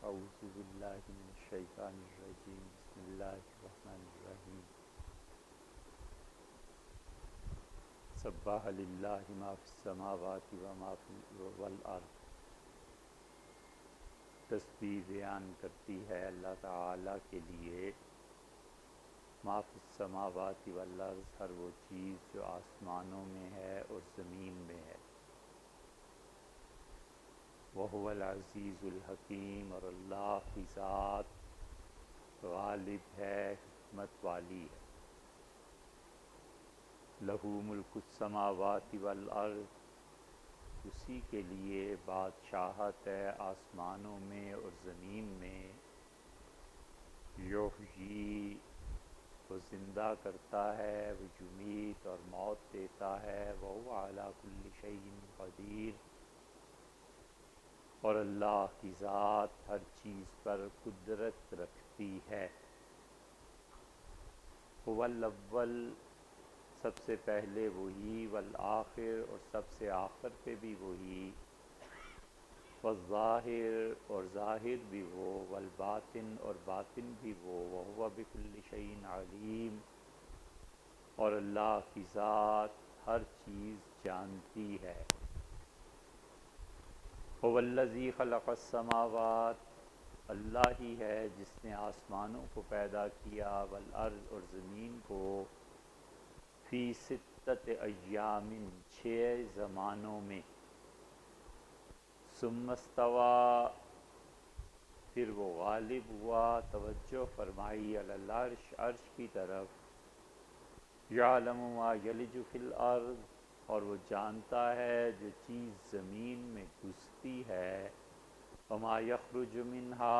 اعوذ باللہ من الشیطان الرجیم بسم اللہ الرحمن الرحیم سبح للہ ما فی السماوات وما فی والارض۔ تسبیح بیان کرتی ہے اللہ تعالیٰ کے لیے ما فی السماوات والارض، ہر وہ چیز جو آسمانوں میں ہے اور زمین میں ہے۔ وَهُوَ الْعَزِيزُ الْحَكِيمُ، اور اللہ کی ذات غالب ہے، حکمت والی ہے۔ لَهُ مُلْكُ السَّمَاوَاتِ وَالْأَرْضِ، اسی کے لیے بادشاہت ہے آسمانوں میں اور زمین میں۔ یحیی، وہ زندہ کرتا ہے، وہ یمیت اور موت دیتا ہے۔ وَهُوَ عَلَى كُلِّ شَيْءٍ قَدِيرٌ، اور اللہ کی ذات ہر چیز پر قدرت رکھتی ہے۔ هو الاول، سب سے پہلے وہی، والآخر، اور سب سے آخر پہ بھی وہی، والظاہر، اور ظاہر بھی وہ، والباطن، اور باطن بھی وہ۔ وهو بكل شيء علیم، اور اللہ کی ذات ہر چیز جانتی ہے۔ هو الذی خلق السماوات، اللہ ہی ہے جس نے آسمانوں کو پیدا کیا، والارض، اور زمین کو، فی ستۃ ایام، 6 زمانوں میں۔ ثم استوی، پھر وہ غالب ہوا، توجہ فرمائی، علی العرش، عرش کی طرف۔ یعلم ما یلج فی الارض، اور وہ جانتا ہے جو چیز زمین میں گھستی ہے، وما یخرج منہا،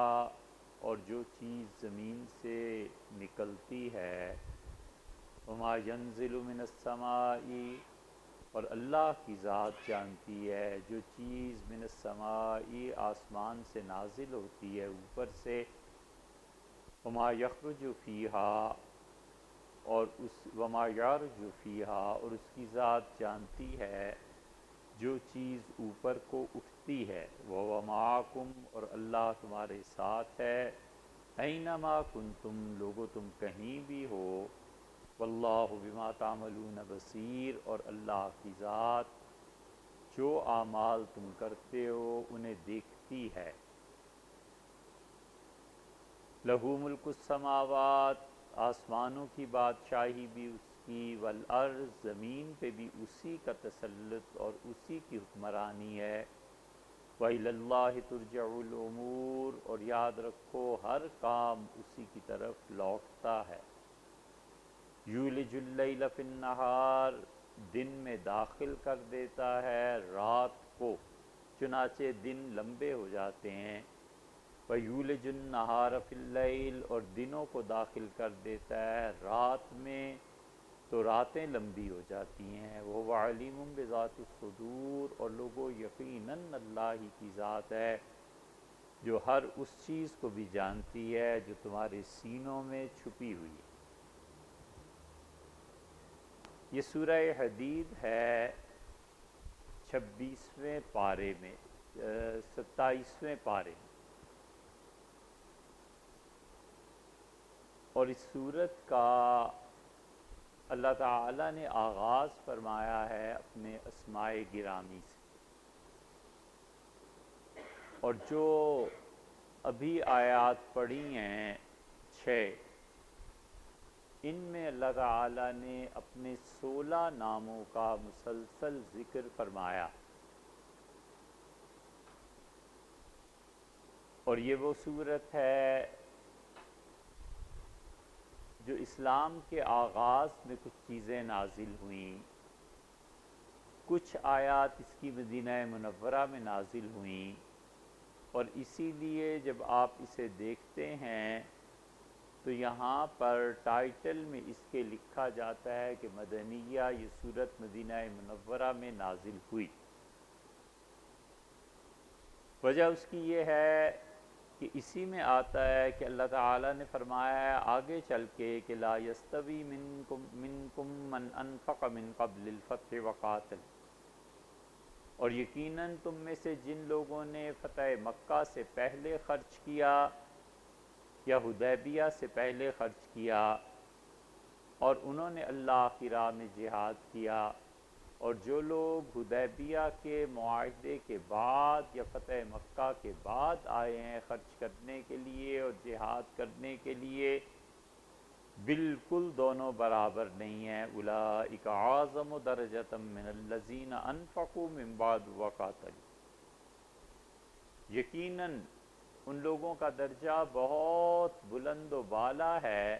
اور جو چیز زمین سے نکلتی ہے، وما ینزل من السماء، اور اللہ کی ذات جانتی ہے جو چیز من السماء، آسمان سے نازل ہوتی ہے اوپر سے، وما یخرج فیہا، اور وما یعرج فیہا، اور اس کی ذات جانتی ہے جو چیز اوپر کو اٹھتی ہے۔ وَهُوَ مَعَكُمْ، اور اللہ تمہارے ساتھ ہے، اینما کنتم، لوگو تم کہیں بھی ہو، واللہ بما تعملون بصیر، اور اللہ کی ذات جو اعمال تم کرتے ہو انہیں دیکھتی ہے۔ لہو ملک السماوات، آسمانوں کی بادشاہی بھی اس کی، والارض، زمین پہ بھی اسی کا تسلط اور اسی کی حکمرانی ہے۔ وَإِلَى اللَّهِ تُرْجَعُ الْأُمُورُ، اور یاد رکھو ہر کام اسی کی طرف لوٹتا ہے۔ یولج اللیل فی النہار، دن میں داخل کر دیتا ہے رات کو، چنانچہ دن لمبے ہو جاتے ہیں۔ وَیُولِجُ النَّہَارَ فِی اللیل، اور دنوں کو داخل کر دیتا ہے رات میں تو راتیں لمبی ہو جاتی ہیں۔ وَهُوَ عَلِیمٌ بِذَاتِ الصُّدُورِ، اور لوگوں یقیناً اللہ ہی کی ذات ہے جو ہر اس چیز کو بھی جانتی ہے جو تمہارے سینوں میں چھپی ہوئی ہے۔ یہ سورہ حدید ہے 26ویں پارے میں، 27ویں پارے میں، اور اس سورت کا اللہ تعالیٰ نے آغاز فرمایا ہے اپنے اسماء گرامی سے، اور جو ابھی آیات پڑھی ہیں 6، ان میں اللہ تعالیٰ نے اپنے 16 ناموں کا مسلسل ذکر فرمایا، اور یہ وہ صورت ہے جو اسلام کے آغاز میں کچھ چیزیں نازل ہوئیں، کچھ آیات اس کی مدینہ منورہ میں نازل ہوئیں، اور اسی لیے جب آپ اسے دیکھتے ہیں تو یہاں پر ٹائٹل میں اس کے لکھا جاتا ہے کہ مدنیہ، یہ سورت مدینہ منورہ میں نازل ہوئی۔ وجہ اس کی یہ ہے کہ اسی میں آتا ہے کہ اللہ تعالیٰ نے فرمایا ہے آگے چل کے کہ لا یستوی منکم من انفق من قبل الفتح وقاتل، اور یقیناً تم میں سے جن لوگوں نے فتح مکہ سے پہلے خرچ کیا یا حدیبیہ سے پہلے خرچ کیا اور انہوں نے اللہ کی راہ میں جہاد کیا، اور جو لوگ حدیبیہ کے معاہدے کے بعد یا فتح مکہ کے بعد آئے ہیں خرچ کرنے کے لیے اور جہاد کرنے کے لیے، بالکل دونوں برابر نہیں ہیں۔ اولئک اعظم درجۃ من الذین انفقوا من بعد وقاتلوا، یقیناً ان لوگوں کا درجہ بہت بلند و بالا ہے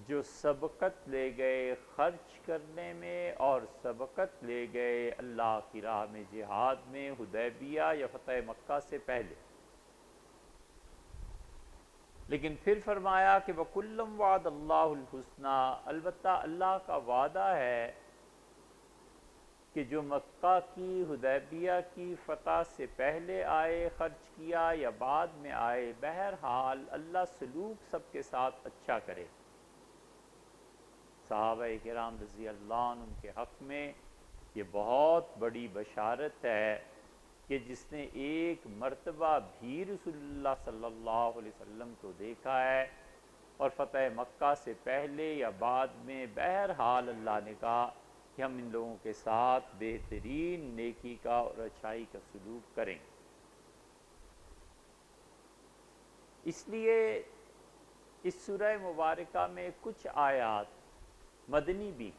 جو سبقت لے گئے خرچ کرنے میں اور سبقت لے گئے اللہ کی راہ میں جہاد میں حدیبیہ یا فتح مکہ سے پہلے۔ لیکن پھر فرمایا کہ وَكُلًّا وَعَدَ اللَّهُ الْحُسْنَى، البتہ اللہ کا وعدہ ہے کہ جو مکہ کی حدیبیہ کی فتح سے پہلے آئے خرچ کیا یا بعد میں آئے، بہرحال اللہ سلوک سب کے ساتھ اچھا کرے۔ صحابہ کرام رضی اللہ عنہ کے حق میں یہ بہت بڑی بشارت ہے کہ جس نے ایک مرتبہ بھی رسول اللہ صلی اللہ علیہ وسلم کو دیکھا ہے اور فتح مکہ سے پہلے یا بعد میں، بہرحال اللہ نے کہا کہ ہم ان لوگوں کے ساتھ بہترین نیکی کا اور اچھائی کا سلوک کریں۔ اس لیے اس سورہ مبارکہ میں کچھ آیات مدنی بھی،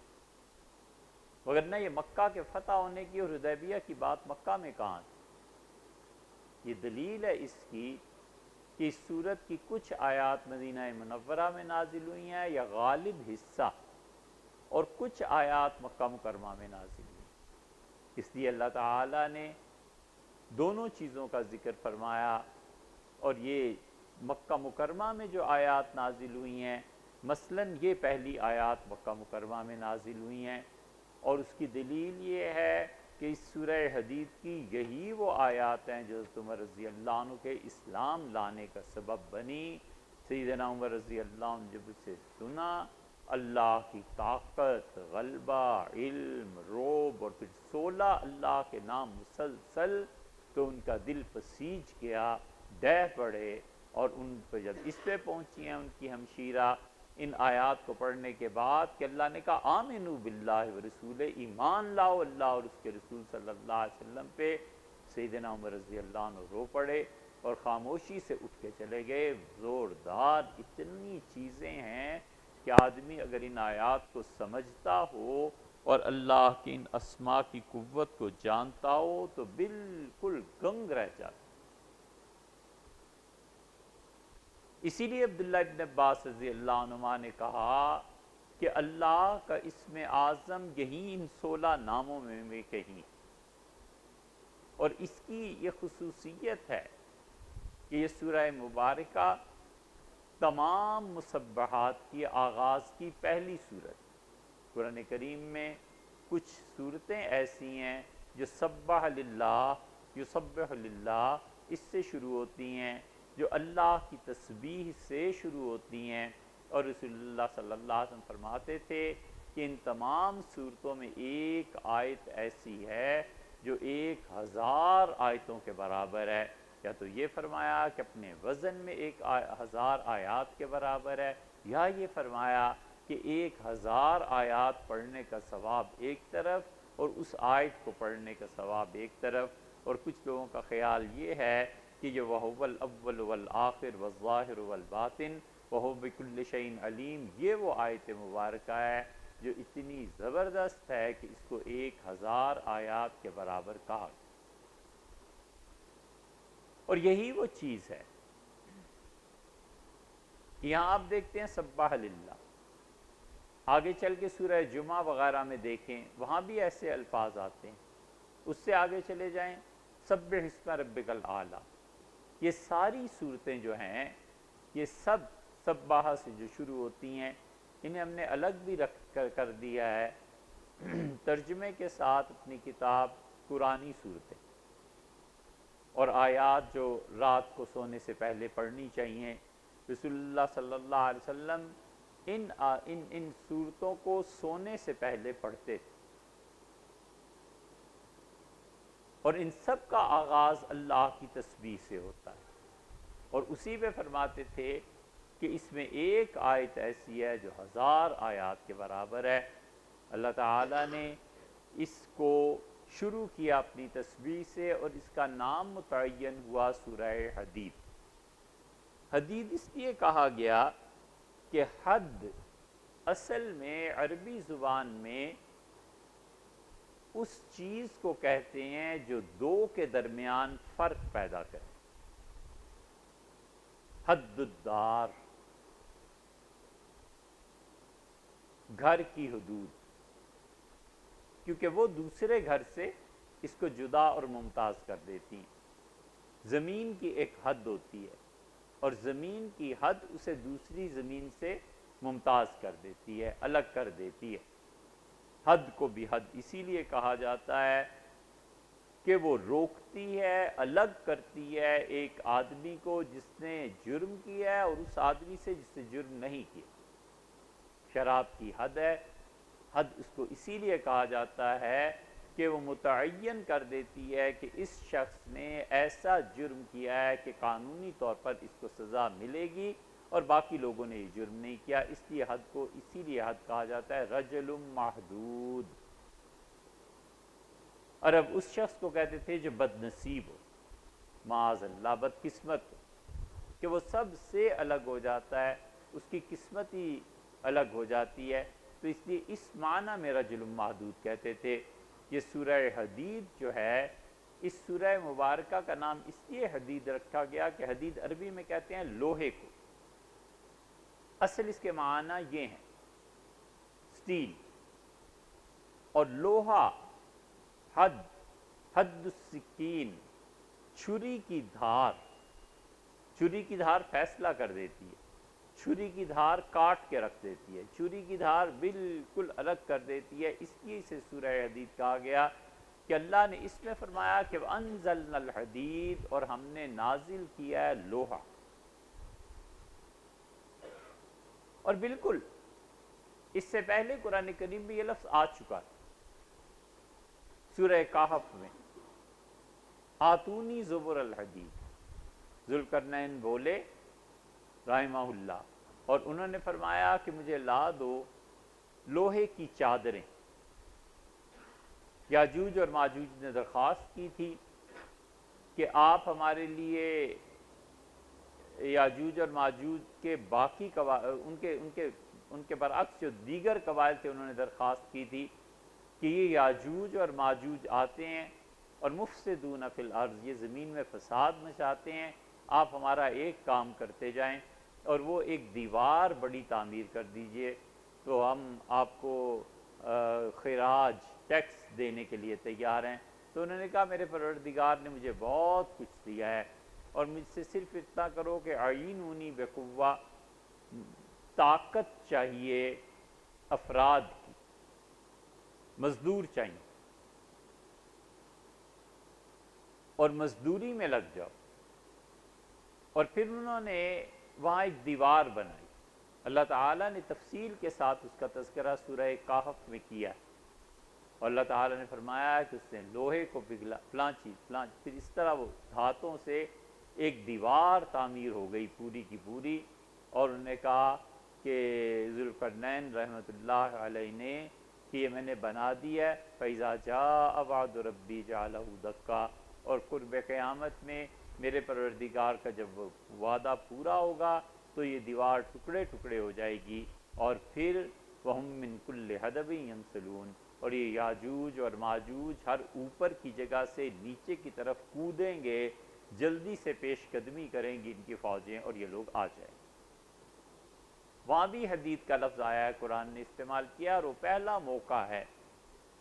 وگرنہ یہ مکہ کے فتح ہونے کی اور حدیبیہ کی بات مکہ میں کہاں تھی؟ یہ دلیل ہے اس کی کہ اس سورت کی کچھ آیات مدینہ منورہ میں نازل ہوئی ہیں یا غالب حصہ، اور کچھ آیات مکہ مکرمہ میں نازل ہوئی۔ اس لیے اللہ تعالیٰ نے دونوں چیزوں کا ذکر فرمایا، اور یہ مکہ مکرمہ میں جو آیات نازل ہوئی ہیں، مثلاً یہ پہلی آیات مکہ مکرمہ میں نازل ہوئی ہیں، اور اس کی دلیل یہ ہے کہ اس سورہ حدید کی یہی وہ آیات ہیں جو حضرت عمر رضی اللہ عنہ کے اسلام لانے کا سبب بنی۔ سیدنا عمر رضی اللہ عنہ جب اسے سنا، اللہ کی طاقت، غلبہ، علم، رعب، اور پھر 16 اللہ کے نام مسلسل، تو ان کا دل پسیج گیا، ڈہ پڑے، اور ان پہ جب اس پہ پہنچی ہیں ان کی ہمشیرہ ان آیات کو پڑھنے کے بعد کہ اللہ نے کہا آمنوا باللہ ورسول، ایمان لاؤ اللہ اور اس کے رسول صلی اللہ علیہ وسلم پہ، سیدنا عمر رضی اللہ عنہ رو پڑے اور خاموشی سے اٹھ کے چلے گئے۔ زوردار اتنی چیزیں ہیں کہ آدمی اگر ان آیات کو سمجھتا ہو اور اللہ کی ان اسماء کی قوت کو جانتا ہو تو بالکل گنگ رہ جاتا۔ اسی لیے عبداللہ ابن عباس رضی اللہ عنہما نے کہا کہ اللہ کا اسم اعظم یہی ان 16 ناموں میں کہیں، اور اس کی یہ خصوصیت ہے کہ یہ سورہ مبارکہ تمام مسبحات کی آغاز کی پہلی سورت۔ قرآن کریم میں کچھ صورتیں ایسی ہیں جو سبح للہ، یسبح للہ اس سے شروع ہوتی ہیں، جو اللہ کی تسبیح سے شروع ہوتی ہیں، اور رسول اللہ صلی اللہ علیہ وسلم فرماتے تھے کہ ان تمام صورتوں میں ایک آیت ایسی ہے جو 1000 آیتوں کے برابر ہے، یا تو یہ فرمایا کہ اپنے وزن میں 1000 آیات کے برابر ہے، یا یہ فرمایا کہ 1000 آیات پڑھنے کا ثواب ایک طرف اور اس آیت کو پڑھنے کا ثواب ایک طرف۔ اور کچھ لوگوں کا خیال یہ ہے کہ یہ وَهُوَ الْأَوَّلُ وَالْآخِرُ وَالظَّاهِرُ وَالْبَاطِنُ وَهُوَ بِكُلِّ شَيْءٍ عَلِيمٌ، یہ وہ آیت مبارکہ ہے جو اتنی زبردست ہے کہ اس کو 1000 آیات کے برابر کہا، اور یہی وہ چیز ہے۔ یہاں آپ دیکھتے ہیں سبح للہ، آگے چل کے سورہ جمعہ وغیرہ میں دیکھیں وہاں بھی ایسے الفاظ آتے ہیں، اس سے آگے چلے جائیں سبح اسم ربک الاعلی۔ یہ ساری صورتیں جو ہیں یہ سب سبحہ سے جو شروع ہوتی ہیں، انہیں ہم نے الگ بھی رکھ کر دیا ہے ترجمے کے ساتھ اپنی کتاب قرآنی صورتیں، اور آیات جو رات کو سونے سے پہلے پڑھنی چاہیے۔ رسول اللہ صلی اللہ علیہ وسلم ان صورتوں کو سونے سے پہلے پڑھتے تھے، اور ان سب کا آغاز اللہ کی تسبیح سے ہوتا ہے، اور اسی پہ فرماتے تھے کہ اس میں ایک آیت ایسی ہے جو 1000 آیات کے برابر ہے۔ اللہ تعالیٰ نے اس کو شروع کیا اپنی تسبیح سے، اور اس کا نام متعین ہوا سورہ حدید۔ حدید اس لیے کہا گیا کہ حد اصل میں عربی زبان میں اس چیز کو کہتے ہیں جو دو کے درمیان فرق پیدا کرے۔ حد الدار، گھر کی حدود، کیونکہ وہ دوسرے گھر سے اس کو جدا اور ممتاز کر دیتی ہیں۔ زمین کی ایک حد ہوتی ہے، اور زمین کی حد اسے دوسری زمین سے ممتاز کر دیتی ہے، الگ کر دیتی ہے۔ حد کو بھی حد اسی لیے کہا جاتا ہے کہ وہ روکتی ہے، الگ کرتی ہے ایک آدمی کو جس نے جرم کیا ہے اور اس آدمی سے جس نے جرم نہیں کیا۔ شراب کی حد ہے، حد اس کو اسی لیے کہا جاتا ہے کہ وہ متعین کر دیتی ہے کہ اس شخص نے ایسا جرم کیا ہے کہ قانونی طور پر اس کو سزا ملے گی، اور باقی لوگوں نے یہ جرم نہیں کیا، اس لیے حد کو اسی لیے حد کہا جاتا ہے رجل محدود۔ عرب اس شخص کو کہتے تھے جو بد نصیب ہو، معاذ اللہ بدقسمت ہو، کہ وہ سب سے الگ ہو جاتا ہے، اس کی قسمت ہی الگ ہو جاتی ہے، تو اس لیے اس معنی میں رجل محدود کہتے تھے۔ یہ سورہ حدید جو ہے، اس سورہ مبارکہ کا نام اس لیے حدید رکھا گیا کہ حدید عربی میں کہتے ہیں لوہے کو، اصل اس کے معنی یہ ہیں سٹیل، اور لوہا حد، حد السکین، چھری کی دھار۔ چھری کی دھار فیصلہ کر دیتی ہے، چھری کی دھار کاٹ کے رکھ دیتی ہے، چھری کی دھار بالکل الگ کر دیتی ہے۔ اس لیے اسے سورہ حدید کہا گیا کہ اللہ نے اس میں فرمایا کہ وَأَنزَلْنَا الْحَدِيدَ، اور ہم نے نازل کیا ہے لوہا۔ اور بالکل اس سے پہلے قرآن کریم میں یہ لفظ آ چکا تھا سورہ کہف میں، آتونی زبر الحدید۔ ذوالقرنین بولے رحمہ اللہ، اور انہوں نے فرمایا کہ مجھے لا دو لوہے کی چادریں۔ یاجوج اور ماجوج نے درخواست کی تھی کہ آپ ہمارے لیے یاجوج اور ماجوج کے باقی ان کے برعکس جو دیگر قبائل تھے، انہوں نے درخواست کی تھی کہ یہ یاجوج اور ماجوج آتے ہیں اور مفسدون فی الارض، یہ زمین میں فساد مچاتے ہیں، آپ ہمارا ایک کام کرتے جائیں اور وہ ایک دیوار بڑی تعمیر کر دیجئے، تو ہم آپ کو خراج ٹیکس دینے کے لیے تیار ہیں۔ تو انہوں نے کہا میرے پروردگار نے مجھے بہت کچھ دیا ہے، اور مجھ سے صرف اتنا کرو کہ اعینونی بقوہ، طاقت چاہیے افراد کی، مزدور چاہیے، اور مزدوری میں لگ جاؤ۔ اور پھر انہوں نے وہاں ایک دیوار بنائی۔ اللہ تعالیٰ نے تفصیل کے ساتھ اس کا تذکرہ سورہ کہف میں کیا، اور اللہ تعالیٰ نے فرمایا کہ اس نے لوہے کو پگھلا، فلاں چیز، پھر اس طرح وہ دھاتوں سے ایک دیوار تعمیر ہو گئی پوری کی پوری۔ اور انہوں نے کہا کہ ذوالقرنین رحمۃ اللہ علیہ نے کہ یہ میں نے بنا دی ہے، فَإِذَا جَاءَ وَعْدُ رَبِّي جَعَلَهُ دَكَّا، اور قرب قیامت میں میرے پروردگار کا جب وعدہ پورا ہوگا تو یہ دیوار ٹکڑے ٹکڑے ہو جائے گی، اور پھر وَهُم مِّن كُلِّ حَدَبٍ يَنْسِلُونَ، اور یہ یاجوج اور ماجوج ہر اوپر کی جگہ سے نیچے کی طرف کودیں گے، جلدی سے پیش قدمی کریں گی ان کی فوجیں، اور یہ لوگ آ جائیں۔ وہاں بھی حدید کا لفظ آیا ہے، قرآن نے استعمال کیا، اور وہ پہلا موقع ہے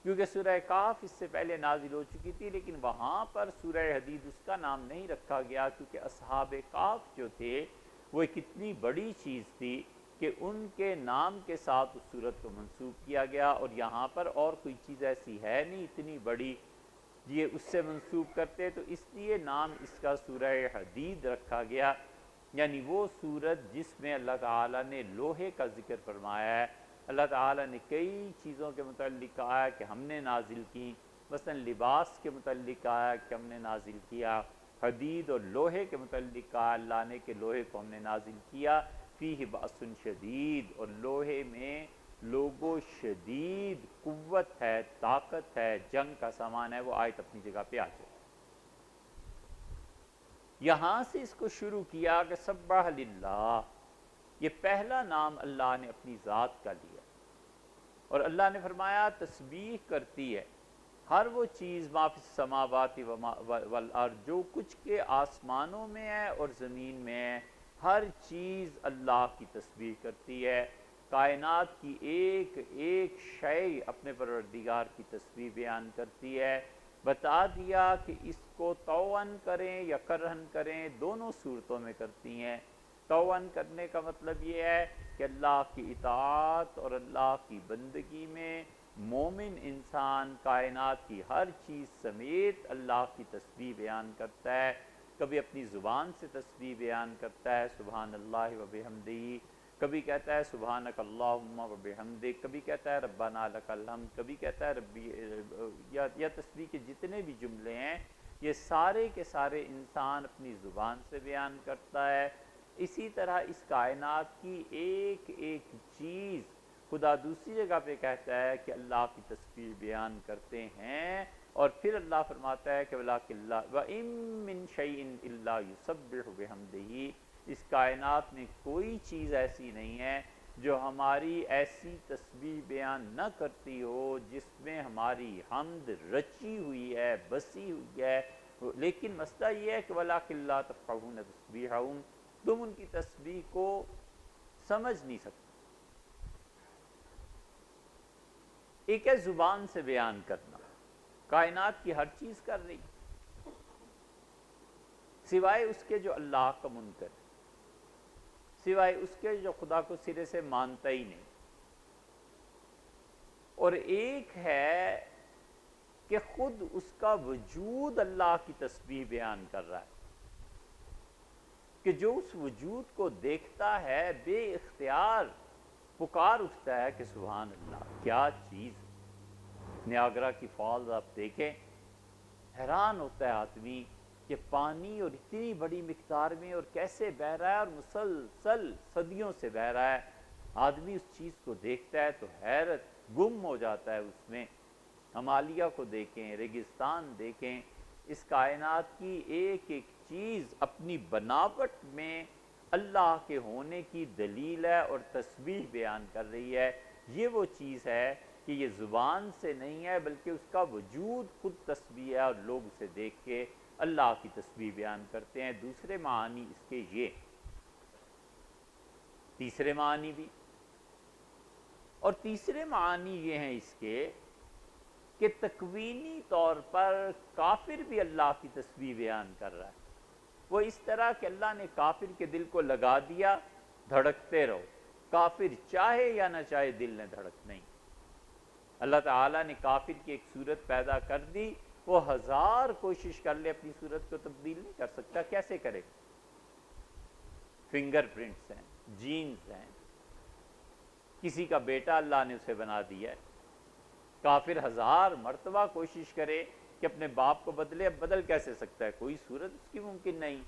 کیونکہ سورہ کہف اس سے پہلے نازل ہو چکی تھی، لیکن وہاں پر سورہ حدید اس کا نام نہیں رکھا گیا کیونکہ اصحاب کہف جو تھے وہ ایک اتنی بڑی چیز تھی کہ ان کے نام کے ساتھ اس سورت کو منسوب کیا گیا، اور یہاں پر اور کوئی چیز ایسی ہے نہیں اتنی بڑی یہ اس سے منسوب کرتے، تو اس لیے نام اس کا سورہ حدید رکھا گیا، یعنی وہ سورت جس میں اللہ تعالیٰ نے لوہے کا ذکر فرمایا ہے۔ اللہ تعالیٰ نے کئی چیزوں کے متعلق کہا ہے کہ ہم نے نازل کی، مثلا لباس کے متعلق آیا کہ ہم نے نازل کیا، حدید اور لوہے کے متعلق کہا اللہ نے کہ لوہے کو ہم نے نازل کیا، فیہ بأس شدید، اور لوہے میں لوگوں شدید قوت ہے، طاقت ہے، جنگ کا سامان ہے۔ وہ آیت اپنی جگہ پہ آ جائے۔ یہاں سے اس کو شروع کیا کہ سبح للہ، یہ پہلا نام اللہ نے اپنی ذات کا لیا، اور اللہ نے فرمایا تسبیح کرتی ہے ہر وہ چیز ما فی السماوات والارض، جو کچھ کے آسمانوں میں ہے اور زمین میں ہے، ہر چیز اللہ کی تسبیح کرتی ہے۔ کائنات کی ایک ایک شے اپنے پروردگار کی تسبیح بیان کرتی ہے۔ بتا دیا کہ اس کو طوعاً کریں یا کرہن کریں، دونوں صورتوں میں کرتی ہیں۔ طوعاً کرنے کا مطلب یہ ہے کہ اللہ کی اطاعت اور اللہ کی بندگی میں مومن انسان کائنات کی ہر چیز سمیت اللہ کی تسبیح بیان کرتا ہے۔ کبھی اپنی زبان سے تسبیح بیان کرتا ہے سبحان اللہ و بحمدہ، کبھی کہتا ہے سبحانک اللہم و بحمدک، کبھی کہتا ہے ربنا لک الحمد، کبھی کہتا ہے ربی، یا تسبیح کے جتنے بھی جملے ہیں یہ سارے کے سارے انسان اپنی زبان سے بیان کرتا ہے۔ اسی طرح اس کائنات کی ایک ایک چیز خدا دوسری جگہ پہ کہتا ہے کہ اللہ کی تسبیح بیان کرتے ہیں، اور پھر اللہ فرماتا ہے کہ وَإِن مِّن شَيْءٍ إِلَّا يُسَبِّحُ بِحَمْدِهِ، اس کائنات میں کوئی چیز ایسی نہیں ہے جو ہماری ایسی تسبیح بیان نہ کرتی ہو جس میں ہماری حمد رچی ہوئی ہے، بسی ہوئی ہے، لیکن مسئلہ یہ ہے کہ وَلَٰكِن لَّا تَفْقَهُونَ تَسْبِيحَهُمْ، تم ان کی تسبیح کو سمجھ نہیں سکتے۔ ایک ہے زبان سے بیان کرنا، کائنات کی ہر چیز کر رہی سوائے اس کے جو اللہ کا منکر ہے، سوائے اس کے جو خدا کو سرے سے مانتا ہی نہیں، اور ایک ہے کہ خود اس کا وجود اللہ کی تسبیح بیان کر رہا ہے، کہ جو اس وجود کو دیکھتا ہے بے اختیار پکار اٹھتا ہے کہ سبحان اللہ، کیا چیز۔ نیاگرا کی فالز آپ دیکھیں، حیران ہوتا ہے آدمی کہ پانی اور اتنی بڑی مقدار میں اور کیسے بہہ رہا ہے، اور مسلسل صدیوں سے بہہ رہا ہے۔ آدمی اس چیز کو دیکھتا ہے تو حیرت گم ہو جاتا ہے اس میں۔ ہمالیہ کو دیکھیں، ریگستان دیکھیں، اس کائنات کی ایک ایک چیز اپنی بناوٹ میں اللہ کے ہونے کی دلیل ہے اور تسبیح بیان کر رہی ہے۔ یہ وہ چیز ہے کہ یہ زبان سے نہیں ہے بلکہ اس کا وجود خود تسبیح ہے، اور لوگ اسے دیکھ کے اللہ کی تسبیح بیان کرتے ہیں۔ دوسرے معنی اس کے یہ، تیسرے معنی بھی، اور تیسرے معنی یہ ہیں اس کے کہ تکوینی طور پر کافر بھی اللہ کی تسبیح بیان کر رہا ہے۔ وہ اس طرح کہ اللہ نے کافر کے دل کو لگا دیا، دھڑکتے رہو، کافر چاہے یا نہ چاہے دل نے دھڑکنا ہی۔ اللہ تعالیٰ نے کافر کی ایک صورت پیدا کر دی، وہ ہزار کوشش کر لے اپنی صورت کو تبدیل نہیں کر سکتا، کیسے کرے؟ فنگر پرنٹس ہیں، جینز ہیں، کسی کا بیٹا اللہ نے اسے بنا دیا ہے۔ کافر ہزار مرتبہ کوشش کرے کہ اپنے باپ کو بدلے، اب بدل کیسے سکتا ہے؟ کوئی صورت اس کی ممکن نہیں۔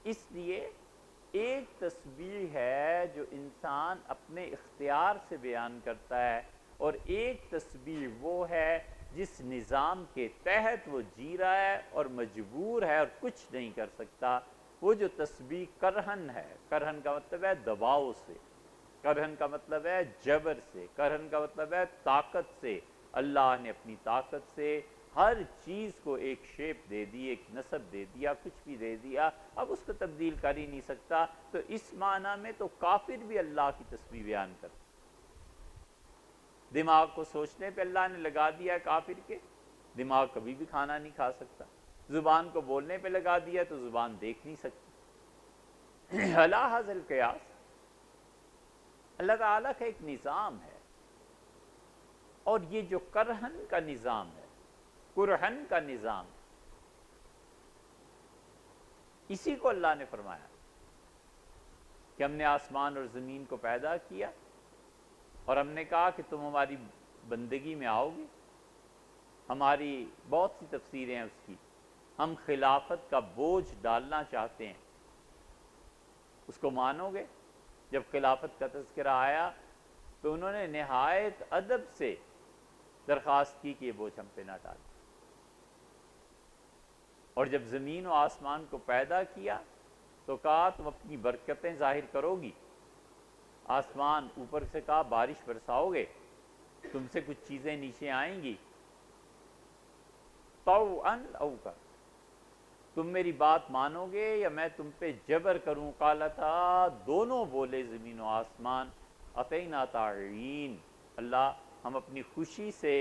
اس لیے ایک تسبیح ہے جو انسان اپنے اختیار سے بیان کرتا ہے، اور ایک تسبیح وہ ہے جس نظام کے تحت وہ جی رہا ہے اور مجبور ہے اور کچھ نہیں کر سکتا۔ وہ جو تسبیح کرہن ہے، کرہن کا مطلب ہے دباؤ سے، کرہن کا مطلب ہے جبر سے، کرہن کا مطلب ہے طاقت سے۔ اللہ نے اپنی طاقت سے ہر چیز کو ایک شیپ دے دی، ایک نسب دے دیا، کچھ بھی دے دیا، اب اس کو تبدیل کر ہی نہیں سکتا۔ تو اس معنی میں تو کافر بھی اللہ کی تسبیح بیان کرتا۔ دماغ کو سوچنے پہ اللہ نے لگا دیا ہے کافر کے، دماغ کبھی بھی کھانا نہیں کھا سکتا۔ زبان کو بولنے پہ لگا دیا تو زبان دیکھ نہیں سکتی۔ علی ھذا القیاس اللہ تعالیٰ کا ایک نظام ہے، اور یہ جو کرہن کا نظام ہے، کرہن کا نظام ہے، اسی کو اللہ نے فرمایا کہ ہم نے آسمان اور زمین کو پیدا کیا، اور ہم نے کہا کہ تم ہماری بندگی میں آؤ گے، ہماری بہت سی تفسیریں ہیں اس کی، ہم خلافت کا بوجھ ڈالنا چاہتے ہیں، اس کو مانو گے؟ جب خلافت کا تذکرہ آیا تو انہوں نے نہایت ادب سے درخواست کی کہ یہ بوجھ ہم پہ نہ ڈالیں، اور جب زمین و آسمان کو پیدا کیا تو کہا تم اپنی برکتیں ظاہر کرو گی، آسمان اوپر سے کہا بارش برساؤ گے، تم سے کچھ چیزیں نیچے آئیں گی، طوعاً او کرہا، تم میری بات مانو گے یا میں تم پہ جبر کروں؟ قالتا، دونوں بولے زمین و آسمان، اطینا طاعین، اللہ ہم اپنی خوشی سے،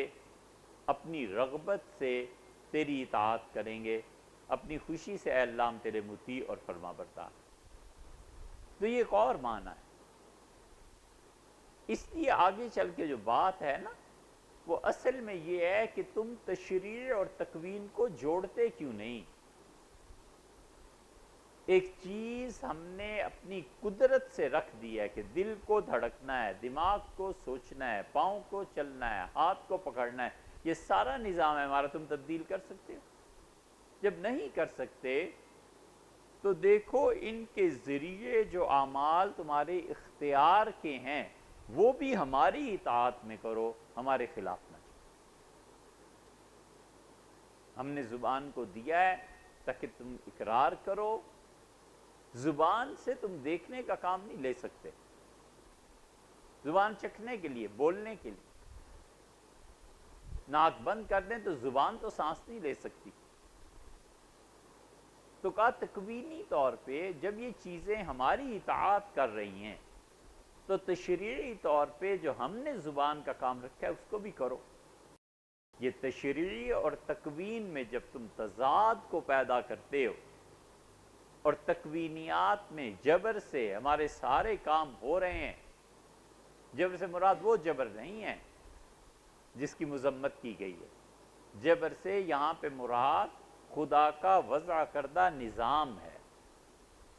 اپنی رغبت سے تیری اطاعت کریں گے، اپنی خوشی سے اے اللہ ہم تیرے مطیع اور فرما بردار۔ تو یہ ایک اور معنی ہے، اس لیے آگے چل کے جو بات ہے نا وہ اصل میں یہ ہے کہ تم تشریع اور تکوین کو جوڑتے کیوں نہیں؟ ایک چیز ہم نے اپنی قدرت سے رکھ دی ہے کہ دل کو دھڑکنا ہے، دماغ کو سوچنا ہے، پاؤں کو چلنا ہے، ہاتھ کو پکڑنا ہے، یہ سارا نظام ہے ہمارا، تم تبدیل کر سکتے ہو؟ جب نہیں کر سکتے تو دیکھو ان کے ذریعے جو اعمال تمہارے اختیار کے ہیں وہ بھی ہماری اطاعت میں کرو، ہمارے خلاف نہ چلو۔ ہم نے زبان کو دیا ہے تاکہ تم اقرار کرو، زبان سے تم دیکھنے کا کام نہیں لے سکتے، زبان چکھنے کے لیے، بولنے کے لیے، ناک بند کر دیں تو زبان تو سانس نہیں لے سکتی۔ تو کہا تکوینی طور پہ جب یہ چیزیں ہماری اطاعت کر رہی ہیں تو تشریعی طور پہ جو ہم نے زبان کا کام رکھا ہے اس کو بھی کرو۔ یہ تشریعی اور تکوین میں جب تم تضاد کو پیدا کرتے ہو، اور تکوینیات میں جبر سے ہمارے سارے کام ہو رہے ہیں، جبر سے مراد وہ جبر نہیں ہے جس کی مذمت کی گئی ہے، جبر سے یہاں پہ مراد خدا کا وضع کردہ نظام ہے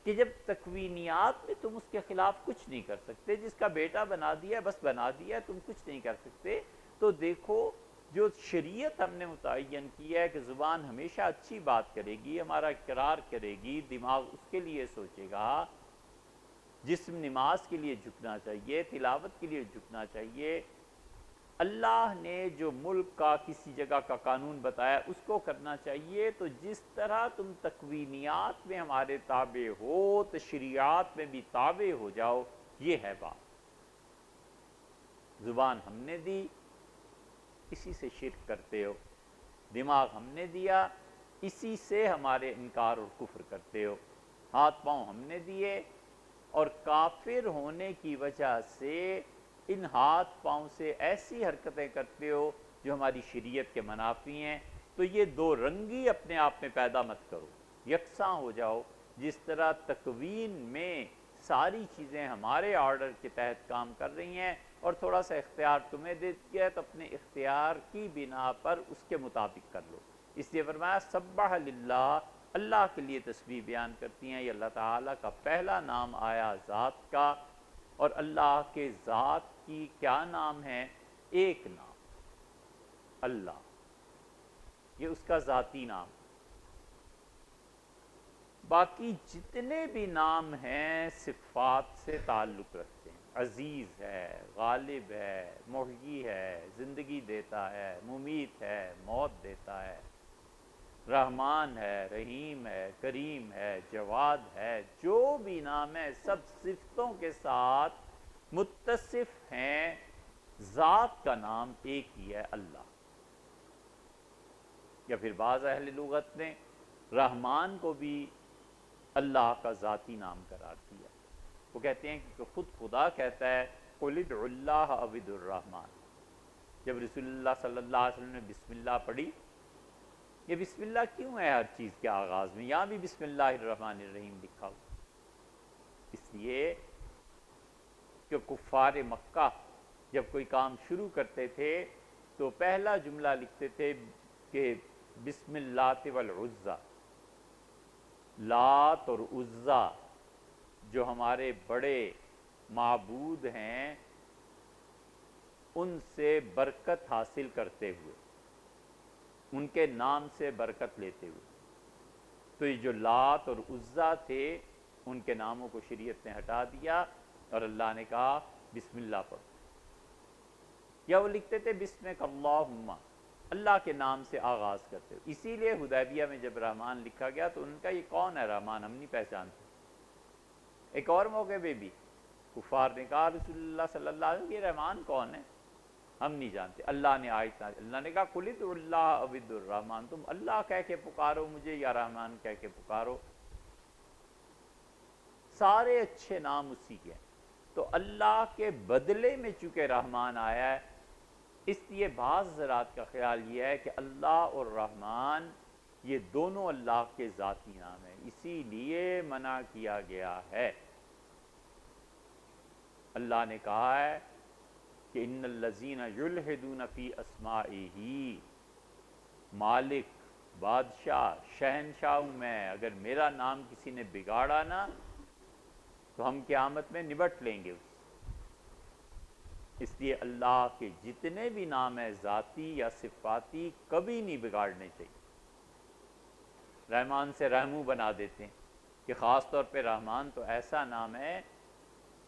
کہ جب تکوینیات میں تم اس کے خلاف کچھ نہیں کر سکتے، جس کا بیٹا بنا دیا بس بنا دیا، تم کچھ نہیں کر سکتے، تو دیکھو جو شریعت ہم نے متعین کی ہے کہ زبان ہمیشہ اچھی بات کرے گی، ہمارا اقرار کرے گی، دماغ اس کے لیے سوچے گا، جسم نماز کے لیے جھکنا چاہیے، تلاوت کے لیے جھکنا چاہیے، اللہ نے جو ملک کا کسی جگہ کا قانون بتایا اس کو کرنا چاہیے، تو جس طرح تم تکوینیات میں ہمارے تابع ہو، تشریعات میں بھی تابع ہو جاؤ، یہ ہے بات۔ زبان ہم نے دی، اسی سے شرک کرتے ہو، دماغ ہم نے دیا، اسی سے ہمارے انکار اور کفر کرتے ہو، ہاتھ پاؤں ہم نے دیے، اور کافر ہونے کی وجہ سے ان ہاتھ پاؤں سے ایسی حرکتیں کرتے ہو جو ہماری شریعت کے منافی ہیں۔ تو یہ دو رنگی اپنے آپ میں پیدا مت کرو، یکساں ہو جاؤ، جس طرح تکوین میں ساری چیزیں ہمارے آرڈر کے تحت کام کر رہی ہیں اور تھوڑا سا اختیار تمہیں دے دیا ہے تو اپنے اختیار کی بنا پر اس کے مطابق کر لو۔ اس لیے فرمایا سبح للہ، اللہ کے لیے تسبیح بیان کرتی ہیں، یہ اللہ تعالیٰ کا پہلا نام آیا ذات کا، اور اللہ کے ذات کی کیا نام ہے؟ ایک نام، اللہ، یہ اس کا ذاتی نام۔ باقی جتنے بھی نام ہیں صفات سے تعلق رکھتے ہیں، عزیز ہے، غالب ہے، محیی ہے، زندگی دیتا ہے، ممیت ہے، موت دیتا ہے، رحمان ہے، رحیم ہے، کریم ہے، جواد ہے، جو بھی نام ہے سب صفتوں کے ساتھ متصف ہیں، ذات کا نام ایک ہی ہے، اللہ۔ یا پھر بعض اہل لغت نے رحمان کو بھی اللہ کا ذاتی نام قرار دیا، وہ کہتے ہیں کہ خود خدا کہتا ہے قُلِ ادْعُوا اللَّهَ أَوِ ادْعُوا الرَّحْمَٰنَ۔ جب رسول اللہ صلی اللہ علیہ وسلم نے بسم اللہ پڑھی، یہ بسم اللہ کیوں ہے ہر چیز کے آغاز میں؟ یہاں بھی بسم اللہ الرحمن الرحیم لکھا ہوا، اس لیے کہ کفار مکہ جب کوئی کام شروع کرتے تھے تو پہلا جملہ لکھتے تھے کہ بسم اللہ والعزیٰ، لات اور عزیٰ جو ہمارے بڑے معبود ہیں ان سے برکت حاصل کرتے ہوئے۔ ان کے نام سے برکت لیتے ہوئے. تو یہ جو لات اور عزا تھے ان کے ناموں کو شریعت نے ہٹا دیا اور اللہ نے کہا بسم اللہ پڑھو. یا وہ لکھتے تھے بسمک اللہم، اللہ کے نام سے آغاز کرتے ہو. اسی لیے حدیبیہ میں جب رحمان لکھا گیا تو ان کا یہ کون ہے رحمان، ہم نہیں پہچانتے. ایک اور موقع پہ بھی کفار نے کہا رسول اللہ صلی اللہ علیہ وسلم یہ رحمان کون ہے، ہم نہیں جانتے. اللہ نے آیت نازل، اللہ نے کہا قل ادعوا اللہ او ادعوا الرحمن، تم اللہ کہہ کے پکارو مجھے یا رحمان کہہ کے پکارو، سارے اچھے نام اسی کے ہیں. تو اللہ کے بدلے میں چونکہ رحمان آیا ہے، اس لیے بعض حضرات کا خیال یہ ہے کہ اللہ اور رحمان یہ دونوں اللہ کے ذاتی نام ہیں، اسی لیے منع کیا گیا ہے. اللہ نے کہا ہے کہ ان الذین یلحدون فی اسمائہ، مالک، بادشاہ، شہنشاہ ہوں میں، اگر میرا نام کسی نے بگاڑا نا تو ہم قیامت میں نبٹ لیں گے. اس لیے اللہ کے جتنے بھی نام ہیں ذاتی یا صفاتی کبھی نہیں بگاڑنے چاہیے. رحمان سے رحمو بنا دیتے ہیں کہ خاص طور پہ رحمان تو ایسا نام ہے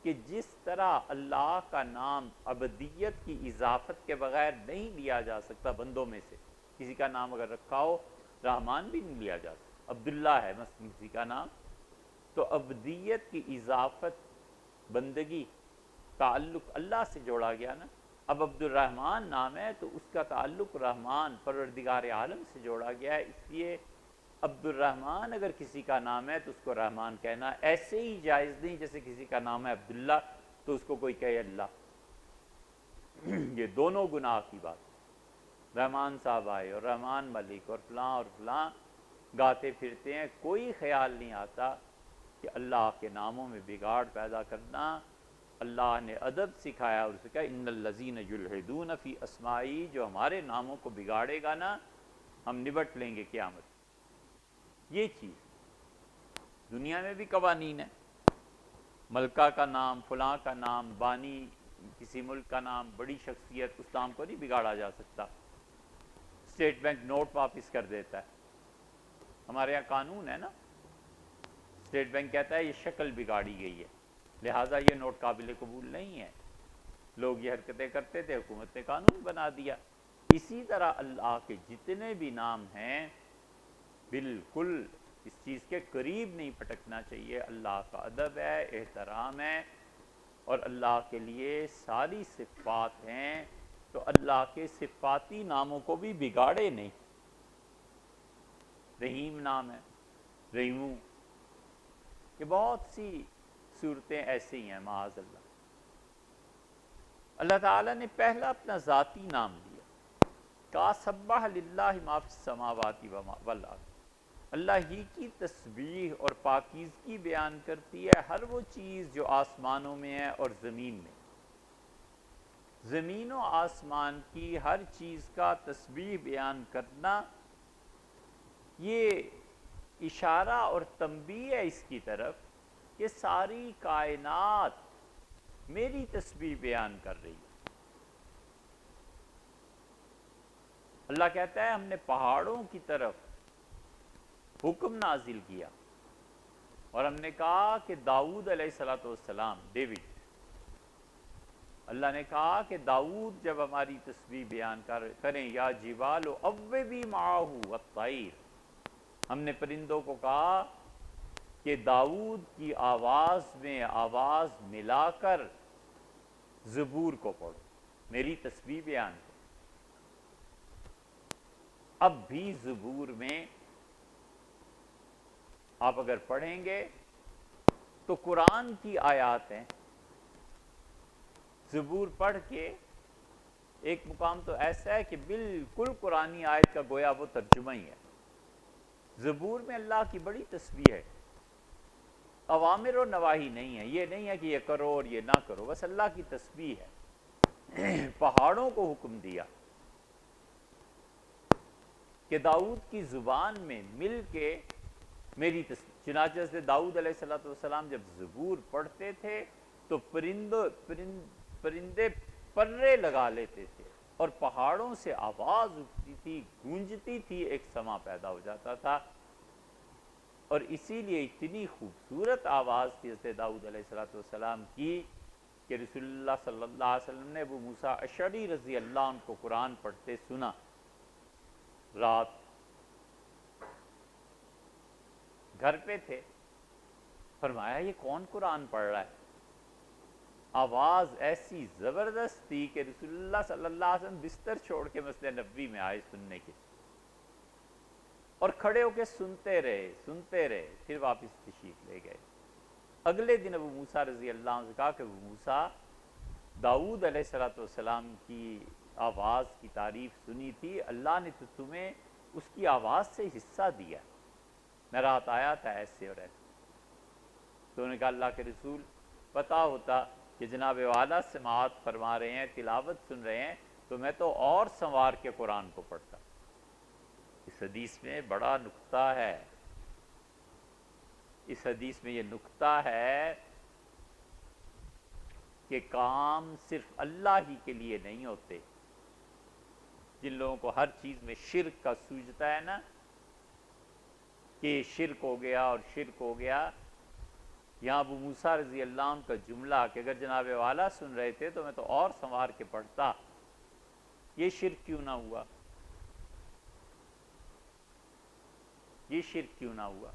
کہ جس طرح اللہ کا نام ابدیت کی اضافت کے بغیر نہیں لیا جا سکتا بندوں میں سے. کسی کا نام اگر رکھا ہو رحمان بھی نہیں لیا جا سکتا. عبداللہ ہے مثلا کسی کا نام، تو ابدیت کی اضافت، بندگی، تعلق اللہ سے جوڑا گیا نا. اب عبد الرحمن نام ہے تو اس کا تعلق رحمان پروردگار عالم سے جوڑا گیا ہے. اس لیے عبد الرحمن اگر کسی کا نام ہے تو اس کو رحمان کہنا ایسے ہی جائز نہیں جیسے کسی کا نام ہے عبداللہ تو اس کو کوئی کہے اللہ. یہ دونوں گناہ کی بات. رحمان صاحب آئے اور رحمان ملک اور فلاں گاتے پھرتے ہیں، کوئی خیال نہیں آتا کہ اللہ کے ناموں میں بگاڑ پیدا کرنا. اللہ نے ادب سکھایا اور اسے کہا ان الذین یلحدون فی اسمائی، جو ہمارے ناموں کو بگاڑے گا نا ہم نبٹ لیں گے قیامت. یہ چیز دنیا میں بھی قوانین ہے. ملکہ کا نام، فلاں کا نام، بانی کسی ملک کا نام، بڑی شخصیت، اس نام کو نہیں بگاڑا جا سکتا. اسٹیٹ بینک نوٹ واپس کر دیتا ہے. ہمارے یہاں قانون ہے نا، اسٹیٹ بینک کہتا ہے یہ شکل بگاڑی گئی ہے لہٰذا یہ نوٹ قابل قبول نہیں ہے. لوگ یہ حرکتیں کرتے تھے، حکومت نے قانون بنا دیا. اسی طرح اللہ کے جتنے بھی نام ہیں بالکل اس چیز کے قریب نہیں پٹکنا چاہیے. اللہ کا ادب ہے، احترام ہے، اور اللہ کے لیے ساری صفات ہیں تو اللہ کے صفاتی ناموں کو بھی بگاڑے نہیں. رحیم نام ہے، رحیمو، یہ بہت سی صورتیں ایسی ہیں معاذ اللہ. اللہ تعالیٰ نے پہلا اپنا ذاتی نام دیا، کہا سبح للہ ما فی السماوات والارض. اللہ ہی کی تسبیح اور پاکیزگی بیان کرتی ہے ہر وہ چیز جو آسمانوں میں ہے اور زمین میں. زمین و آسمان کی ہر چیز کا تسبیح بیان کرنا یہ اشارہ اور تنبیہ ہے اس کی طرف کہ ساری کائنات میری تسبیح بیان کر رہی ہے. اللہ کہتا ہے ہم نے پہاڑوں کی طرف حکم نازل کیا اور ہم نے کہا کہ داؤد علیہ السلام، ڈیوڈ، اللہ نے کہا کہ داؤد جب ہماری تسبیح بیان کریں یا جبال اوبی معہ والطیر، ہم نے پرندوں کو کہا کہ داؤد کی آواز میں آواز ملا کر زبور کو پڑھو، میری تسبیح بیان کرو. اب بھی زبور میں آپ اگر پڑھیں گے تو قرآن کی آیات ہیں. زبور پڑھ کے ایک مقام تو ایسا ہے کہ بالکل قرآنی آیت کا گویا وہ ترجمہ ہی ہے. زبور میں اللہ کی بڑی تسبیح ہے، اوامر و نواہی نہیں ہے. یہ نہیں ہے کہ یہ کرو اور یہ نہ کرو، بس اللہ کی تسبیح ہے. پہاڑوں کو حکم دیا کہ داؤد کی زبان میں مل کے میری تسبیح. چنانچہ سے داؤد علیہ السلام جب زبور پڑھتے تھے تو پرندے پرے لگا لیتے تھے اور پہاڑوں سے آواز اٹھتی تھی، گونجتی تھی، ایک سما پیدا ہو جاتا تھا. اور اسی لیے اتنی خوبصورت آواز تھی حضرت داؤد علیہ السلام کی کہ رسول اللہ صلی اللہ علیہ وسلم نے ابو موسیٰ اشعری رضی اللہ عنہ کو قرآن پڑھتے سنا. رات گھر پہ تھے، فرمایا یہ کون قرآن پڑھ رہا ہے؟ آواز ایسی زبردست تھی کہ رسول اللہ صلی اللہ علیہ وسلم بستر چھوڑ کے مسجد نبوی میں آئے سننے کے، اور کھڑے ہو کے سنتے رہے، پھر واپس تشریف لے گئے. اگلے دن ابو موسیٰ رضی اللہ عنہ سے کہا کہ ابو موسیٰ، داؤد علیہ السلام کی آواز کی تعریف سنی تھی، اللہ نے تو تمہیں اس کی آواز سے حصہ دیا، میں رات آیا تھا ایسے اور ایسے. تو انہوں نے کہا اللہ کے رسول، پتا ہوتا کہ جناب والا سماعت فرما رہے ہیں، تلاوت سن رہے ہیں، تو میں تو اور سنوار کے قرآن کو پڑھتا. اس حدیث میں بڑا نکتہ ہے، اس حدیث میں یہ نکتہ ہے کہ کام صرف اللہ ہی کے لیے نہیں ہوتے. جن لوگوں کو ہر چیز میں شرک کا سوجتا ہے نا، کہ شرک ہو گیا اور شرک ہو گیا، یہاں ابو موسیٰ رضی اللہ عنہ کا جملہ کہ اگر جناب والا سن رہے تھے تو میں تو اور سنوار کے پڑھتا، یہ شرک کیوں نہ ہوا؟ یہ شرک کیوں نہ ہوا؟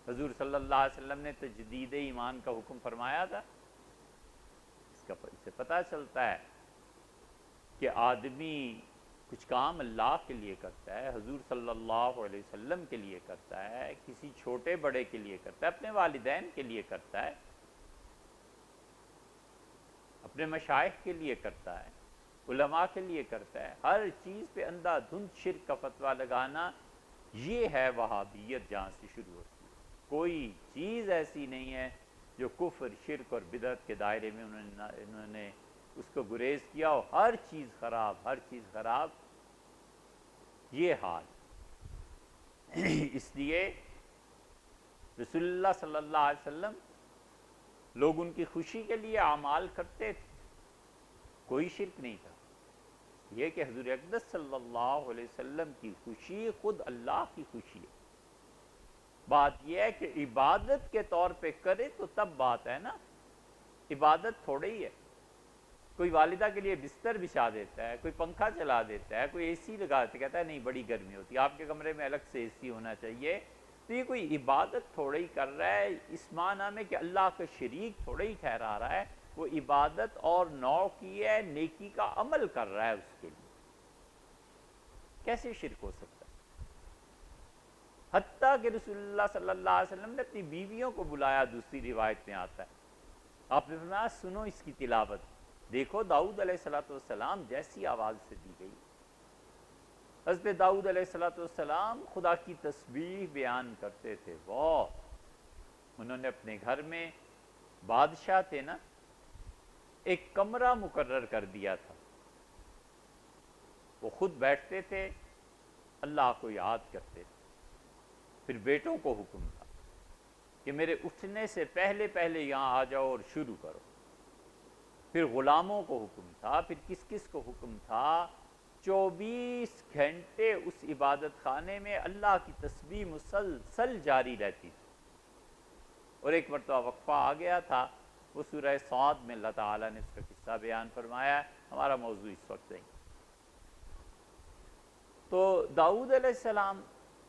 حضور صلی اللہ علیہ وسلم نے تجدید ایمان کا حکم فرمایا تھا. اس سے پتہ چلتا ہے کہ آدمی کچھ کام اللہ کے لیے کرتا ہے، حضور صلی اللہ علیہ وسلم کے لیے کرتا ہے، کسی چھوٹے بڑے کے لیے کرتا ہے، اپنے والدین کے لیے کرتا ہے، اپنے مشائخ کے لیے کرتا ہے، علماء کے لیے کرتا ہے. ہر چیز پہ اندھا دھند شرک کا فتویٰ لگانا، یہ ہے وہابیت جہاں سے شروع ہوتی ہے. کوئی چیز ایسی نہیں ہے جو کفر، شرک اور بدعت کے دائرے میں انہوں نے اس کو گریز کیا ہو. ہر چیز خراب، ہر چیز خراب، یہ حال. اس لیے رسول اللہ صلی اللہ علیہ وسلم، لوگ ان کی خوشی کے لیے اعمال کرتے تھے، کوئی شرک نہیں تھا. یہ کہ حضور اقدس صلی اللہ علیہ وسلم کی خوشی خود اللہ کی خوشی ہے. بات یہ ہے کہ عبادت کے طور پہ کرے تو تب بات ہے نا، عبادت تھوڑے ہی ہے. کوئی والدہ کے لیے بستر بچھا دیتا ہے، کوئی پنکھا چلا دیتا ہے، کوئی اے سی لگا دیتا ہے، کہتا ہے نہیں بڑی گرمی ہوتی ہے، آپ کے کمرے میں الگ سے اے سی ہونا چاہیے. تو یہ کوئی عبادت تھوڑے ہی کر رہا ہے، اس معنی میں کہ اللہ کا شریک تھوڑے ہی ٹھہرا رہا ہے. وہ عبادت اور نوع کی ہے، نیکی کا عمل کر رہا ہے اس کے لیے. کیسے شرک ہو سکتا ہے؟ حتیٰ کہ رسول اللہ صلی اللہ علیہ وسلم نے اپنی بیویوں کو بلایا، دوسری روایت میں آتا ہے، آپ نے فرمایا سنو اس کی تلاوت. دیکھو داؤد علیہ السلام جیسی آواز سے دی گئی. حضرت داؤد علیہ السلام خدا کی تسبیح بیان کرتے تھے. واہ، انہوں نے اپنے گھر میں، بادشاہ تھے نا، ایک کمرہ مقرر کر دیا تھا. وہ خود بیٹھتے تھے، اللہ کو یاد کرتے تھے. پھر بیٹوں کو حکم تھا کہ میرے اٹھنے سے پہلے پہلے یہاں آ جاؤ اور شروع کرو. پھر غلاموں کو حکم تھا. پھر کس کس کو حکم تھا؟ 24 گھنٹے اس عبادت خانے میں اللہ کی تسبیح مسلسل جاری رہتی تھی. اور ایک مرتبہ وقفہ آ گیا تھا، وہ سورہ صاد میں اللہ تعالیٰ نے اس کا قصہ بیان فرمایا ہے. ہمارا موضوع اس وقت نہیں. تو داؤد علیہ السلام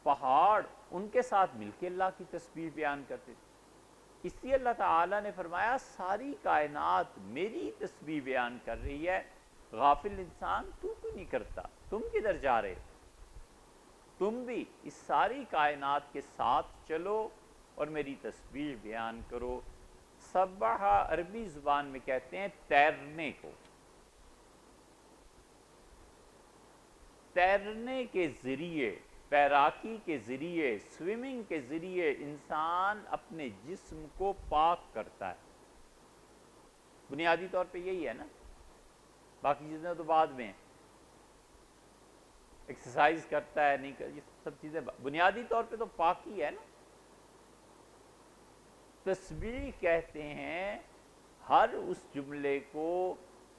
پہاڑ ان کے ساتھ مل کے اللہ کی تسبیح بیان کرتے تھے. اس لیے اللہ تعالیٰ نے فرمایا ساری کائنات میری تسبیح بیان کر رہی ہے، غافل انسان تو کیوں نہیں کرتا؟ تم کدھر جا رہے؟ تم بھی اس ساری کائنات کے ساتھ چلو اور میری تسبیح بیان کرو. سبح عربی زبان میں کہتے ہیں تیرنے کو. تیرنے کے ذریعے، تیراکی کے ذریعے، سوئمنگ کے ذریعے انسان اپنے جسم کو پاک کرتا ہے. بنیادی طور پہ یہی ہے نا، باقی چیزیں تو بعد میں ایکسرسائز کرتا ہے، نہیں یہ سب چیزیں بنیادی طور پہ تو پاکی ہے نا. تسبیح کہتے ہیں ہر اس جملے کو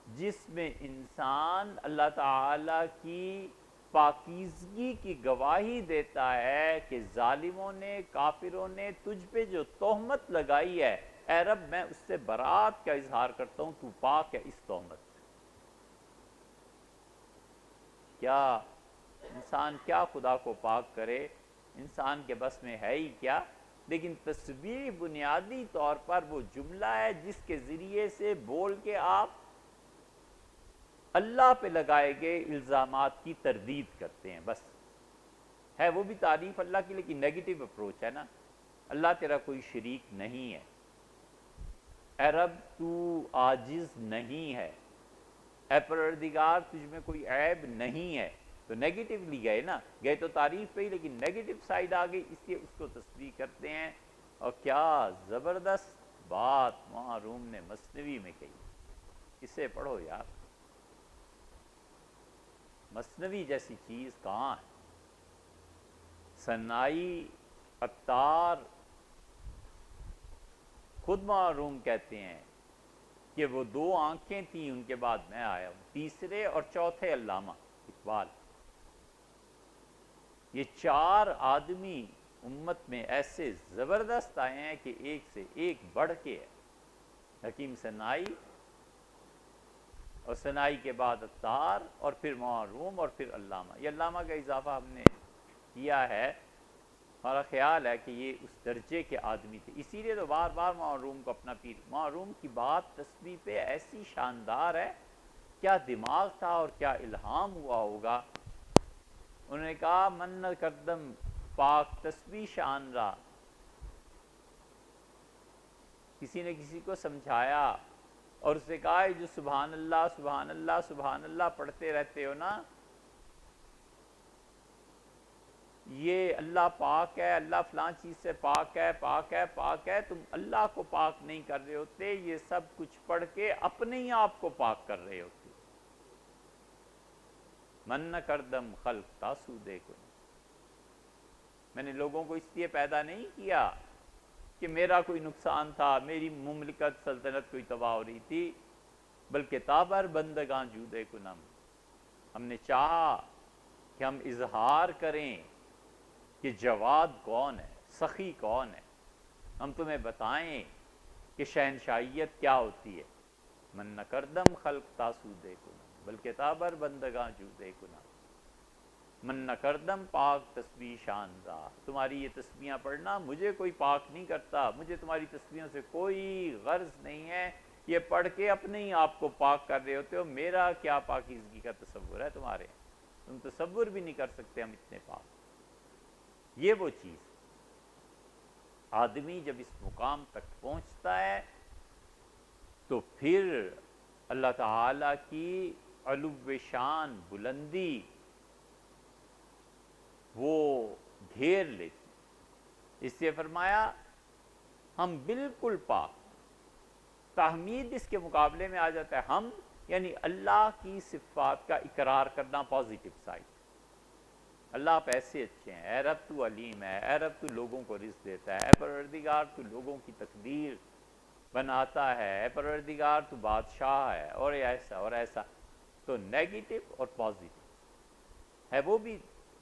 جس میں انسان اللہ تعالی کی پاکیزگی کی گواہی دیتا ہے کہ ظالموں نے، کافروں نے تجھ پہ جو تہمت لگائی ہے، اے رب میں اس سے برات کا اظہار کرتا ہوں، تو پاک ہے اس تہمت سے۔ کیا انسان کیا خدا کو پاک کرے، انسان کے بس میں ہے ہی کیا؟ لیکن تسبیح بنیادی طور پر وہ جملہ ہے جس کے ذریعے سے بول کے آپ اللہ پہ لگائے گئے الزامات کی تردید کرتے ہیں، بس ہے وہ بھی تعریف اللہ کی، لیکن نیگیٹو اپروچ ہے نا۔ اللہ تیرا کوئی شریک نہیں ہے، اے رب تو عاجز نہیں ہے، اے پروردگار تجھ میں کوئی عیب نہیں ہے، تو نیگیٹیولی گئے نا، گئے تو تعریف پہ ہی لیکن نیگیٹو سائیڈ آ گئی، اس لیے اس کو تسبیح کرتے ہیں۔ اور کیا زبردست بات وہاں روم نے مثنوی میں کہی، اسے پڑھو یار، مثنوی جیسی چیز کہاں ہے؟ سنائی عطار خود معروم کہتے ہیں کہ وہ دو آنکھیں تھیں، ان کے بعد میں آیا ہوں، تیسرے اور چوتھے علامہ اقبال، یہ چار آدمی امت میں ایسے زبردست آئے ہیں کہ ایک سے ایک بڑھ کے ہے، حکیم سنائی، اور سنائی کے بعد عطار، اور پھر معروم، اور پھر علامہ۔ یہ علامہ کا اضافہ ہم نے کیا ہے، ہمارا خیال ہے کہ یہ اس درجے کے آدمی تھے، اسی لیے تو بار بار معروم کو اپنا پیر۔ معروم کی بات تسبیح پہ ایسی شاندار ہے، کیا دماغ تھا اور کیا الہام ہوا ہوگا۔ انہوں نے کہا من کردم پاک تسبیح شان را، کسی نے کسی کو سمجھایا اور اس نے کہا جو سبحان اللہ سبحان اللہ سبحان اللہ پڑھتے رہتے ہو نا، یہ اللہ پاک ہے، اللہ فلاں چیز سے پاک ہے پاک ہے پاک ہے، تم اللہ کو پاک نہیں کر رہے ہوتے، یہ سب کچھ پڑھ کے اپنے ہی آپ کو پاک کر رہے ہوتے۔ من نہ کردم خلق تاسودے کو، میں نے لوگوں کو اس لیے پیدا نہیں کیا کہ میرا کوئی نقصان تھا، میری مملکت سلطنت کوئی تباہ ہو رہی تھی، بلکہ تابر بندگاں جودے کنم، ہم نے چاہا کہ ہم اظہار کریں کہ جواد کون ہے، سخی کون ہے، ہم تمہیں بتائیں کہ شہنشاہیت کیا ہوتی ہے۔ من نہ کردم خلق تاسودے کنم بلکہ تابر بندگاں جودے کنم، من نہ کردم پاک تسبیح شان را، تمہاری یہ تسبیحاں پڑھنا مجھے کوئی پاک نہیں کرتا، مجھے تمہاری تسبیحوں سے کوئی غرض نہیں ہے، یہ پڑھ کے اپنے ہی آپ کو پاک کر رہے ہوتے ہو، میرا کیا پاکیزگی کا تصور ہے تمہارے، تم تصور بھی نہیں کر سکتے ہم اتنے پاک۔ یہ وہ چیز، آدمی جب اس مقام تک پہنچتا ہے تو پھر اللہ تعالی کی علو شان بلندی وہ گھیر لیتی، اس سے فرمایا ہم بالکل پاک، تحمید اس کے مقابلے میں آ جاتا ہے ہم، یعنی اللہ کی صفات کا اقرار کرنا، پازیٹو سائڈ، اللہ آپ ایسے اچھے ہیں، اے رب تو علیم ہے، اے رب تو لوگوں کو رزق دیتا ہے، اے پروردگار تو لوگوں کی تقدیر بناتا ہے، اے پروردگار تو بادشاہ ہے، اور ایسا اور ایسا، تو نیگیٹو اور پازیٹو ہے، وہ بھی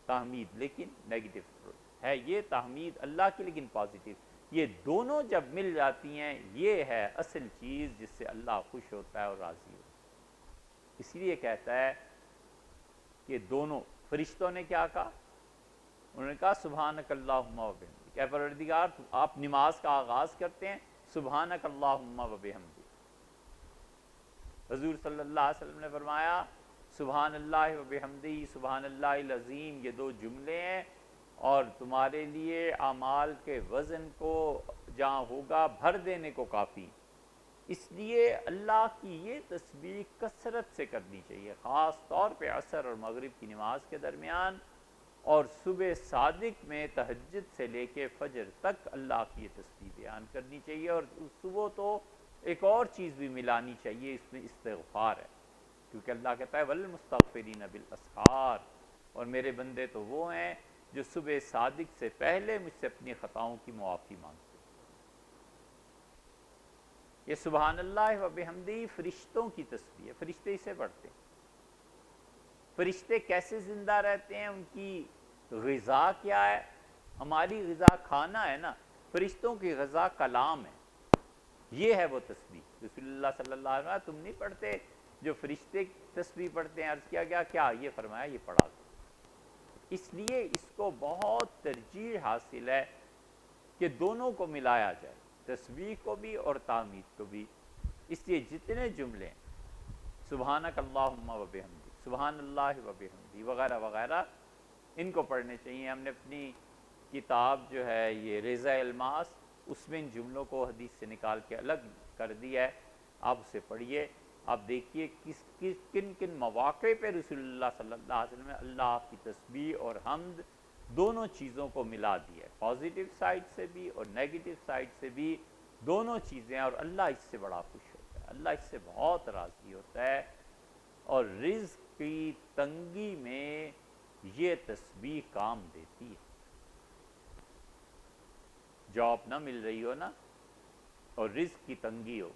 تحمید لیکن نیگیٹو اپروچ ہے، یہ تحمید اللہ کی لیکن پازیٹو، یہ دونوں جب مل جاتی ہیں یہ ہے اصل چیز جس سے اللہ خوش ہوتا ہے اور راضی ہوتا ہے۔ اس لیے کہتا ہے کہ دونوں فرشتوں نے کیا کہا، انہوں نے کہا سبحانک اللہم و بحمدک، اے پروردگار آپ نماز کا آغاز کرتے ہیں سبحانک اللہم و بحمدک، حضور صلی اللہ علیہ وسلم نے فرمایا سبحان اللہ و بحمدہ سبحان اللہ العظیم، یہ دو جملے ہیں اور تمہارے لیے اعمال کے وزن کو جہاں ہوگا بھر دینے کو کافی، اس لیے اللہ کی یہ تسبیح کثرت سے کرنی چاہیے، خاص طور پہ عصر اور مغرب کی نماز کے درمیان، اور صبح صادق میں تہجد سے لے کے فجر تک اللہ کی یہ تسبیح بیان کرنی چاہیے، اور صبح تو ایک اور چیز بھی ملانی چاہیے، اس میں استغفار ہے، کیونکہ اللہ کہتا ہے والمستغفرین بالاسحار، اور میرے بندے تو وہ ہیں جو صبح صادق سے پہلے مجھ سے اپنی خطاؤں کی معافی مانگتے ہیں۔ کہ سبحان اللہ و بحمدہ فرشتوں کی تسبیح ہے، فرشتے اسے پڑھتے ہیں۔ فرشتے کیسے زندہ رہتے ہیں، ان کی غذا کیا ہے؟ ہماری غذا کھانا ہے نا، فرشتوں کی غذا کلام ہے، یہ ہے وہ تسبیح۔ رسول اللہ صلی اللہ علیہ وسلم، تم نہیں پڑھتے جو فرشتے تسبیح پڑھتے ہیں؟ عرض کیا گیا کیا؟ یہ فرمایا یہ پڑھا۔ اس لیے اس کو بہت ترجیح حاصل ہے کہ دونوں کو ملایا جائے، تسبیح کو بھی اور تحمید کو بھی۔ اس لیے جتنے جملے سبحانک اللہم و بحمدی، سبحان اللہ و بحمدی وغیرہ وغیرہ، ان کو پڑھنے چاہیے۔ ہم نے اپنی کتاب جو ہے یہ ریزہ الماس، اس میں ان جملوں کو حدیث سے نکال کے الگ کر دیا ہے، آپ اسے پڑھیے، آپ دیکھیے کن کن مواقع پہ رسول اللہ صلی اللہ علیہ وسلم نے اللہ کی تسبیح اور حمد دونوں چیزوں کو ملا دیا ہے، پازیٹیو سائڈ سے بھی اور نیگیٹو سائڈ سے بھی، دونوں چیزیں، اور اللہ اس سے بڑا خوش ہوتا ہے، اللہ اس سے بہت راضی ہوتا ہے۔ اور رزق کی تنگی میں یہ تسبیح کام دیتی ہے۔ جاب نہ مل رہی ہو نا اور رزق کی تنگی ہو،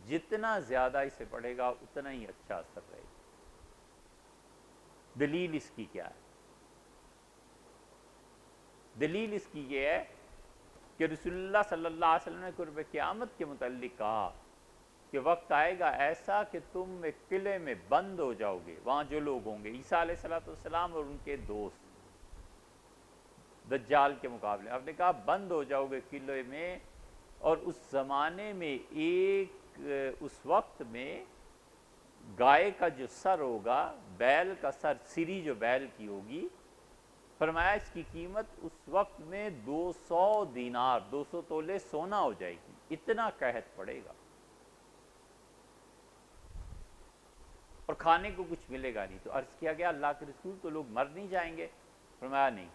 جتنا زیادہ اسے پڑھے گا اتنا ہی اچھا اثر رہے گا۔ دلیل اس کی کیا ہے؟ دلیل اس کی یہ ہے کہ رسول اللہ صلی اللہ علیہ وسلم نے قرب قیامت کے متعلق کہا کہ وقت آئے گا ایسا کہ تم ایک قلعے میں بند ہو جاؤ گے، وہاں جو لوگ ہوں گے عیسیٰ علیہ السلام اور ان کے دوست دجال کے مقابلے، آپ نے کہا بند ہو جاؤ گے قلعے میں، اور اس زمانے میں اس وقت میں گائے کا جو سر ہوگا، بیل کا سر، سری جو بیل کی ہوگی، فرمایا اس کی قیمت اس وقت میں 200 دینار، 200 تولے سونا ہو جائے گی، اتنا قحط پڑے گا، اور کھانے کو کچھ ملے گا نہیں۔ تو عرض کیا گیا اللہ کے رسول تو لوگ مر نہیں جائیں گے؟ فرمایا نہیں،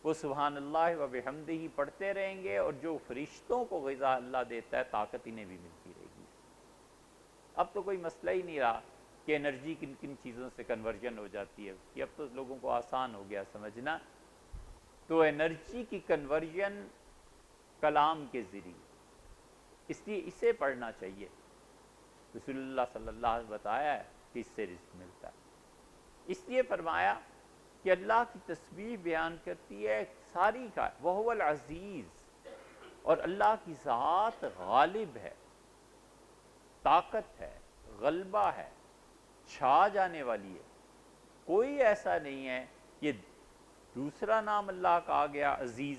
وہ سبحان اللہ و بحمدہ ہی پڑھتے رہیں گے، اور جو فرشتوں کو غذا اللہ دیتا ہے طاقت انہیں بھی ملتی رہے گی۔ اب تو کوئی مسئلہ ہی نہیں رہا کہ انرجی کن کن چیزوں سے کنورژن ہو جاتی ہے، کہ اب تو لوگوں کو آسان ہو گیا سمجھنا۔ تو انرجی کی کنورژن کلام کے ذریعے، اس لیے اسے پڑھنا چاہیے۔ رسول اللہ صلی اللہ علیہ وسلم بتایا ہے کہ اس سے رزق ملتا ہے، اس لیے فرمایا کہ اللہ کی تسبیح بیان کرتی ہے ساری کا وَهُوَ الْعَزِيزُ، اور اللہ کی ذات غالب ہے، طاقت ہے، غلبہ ہے، چھا جانے والی ہے۔ کوئی ایسا نہیں ہے، یہ دوسرا نام اللہ کا آ گیا عزیز،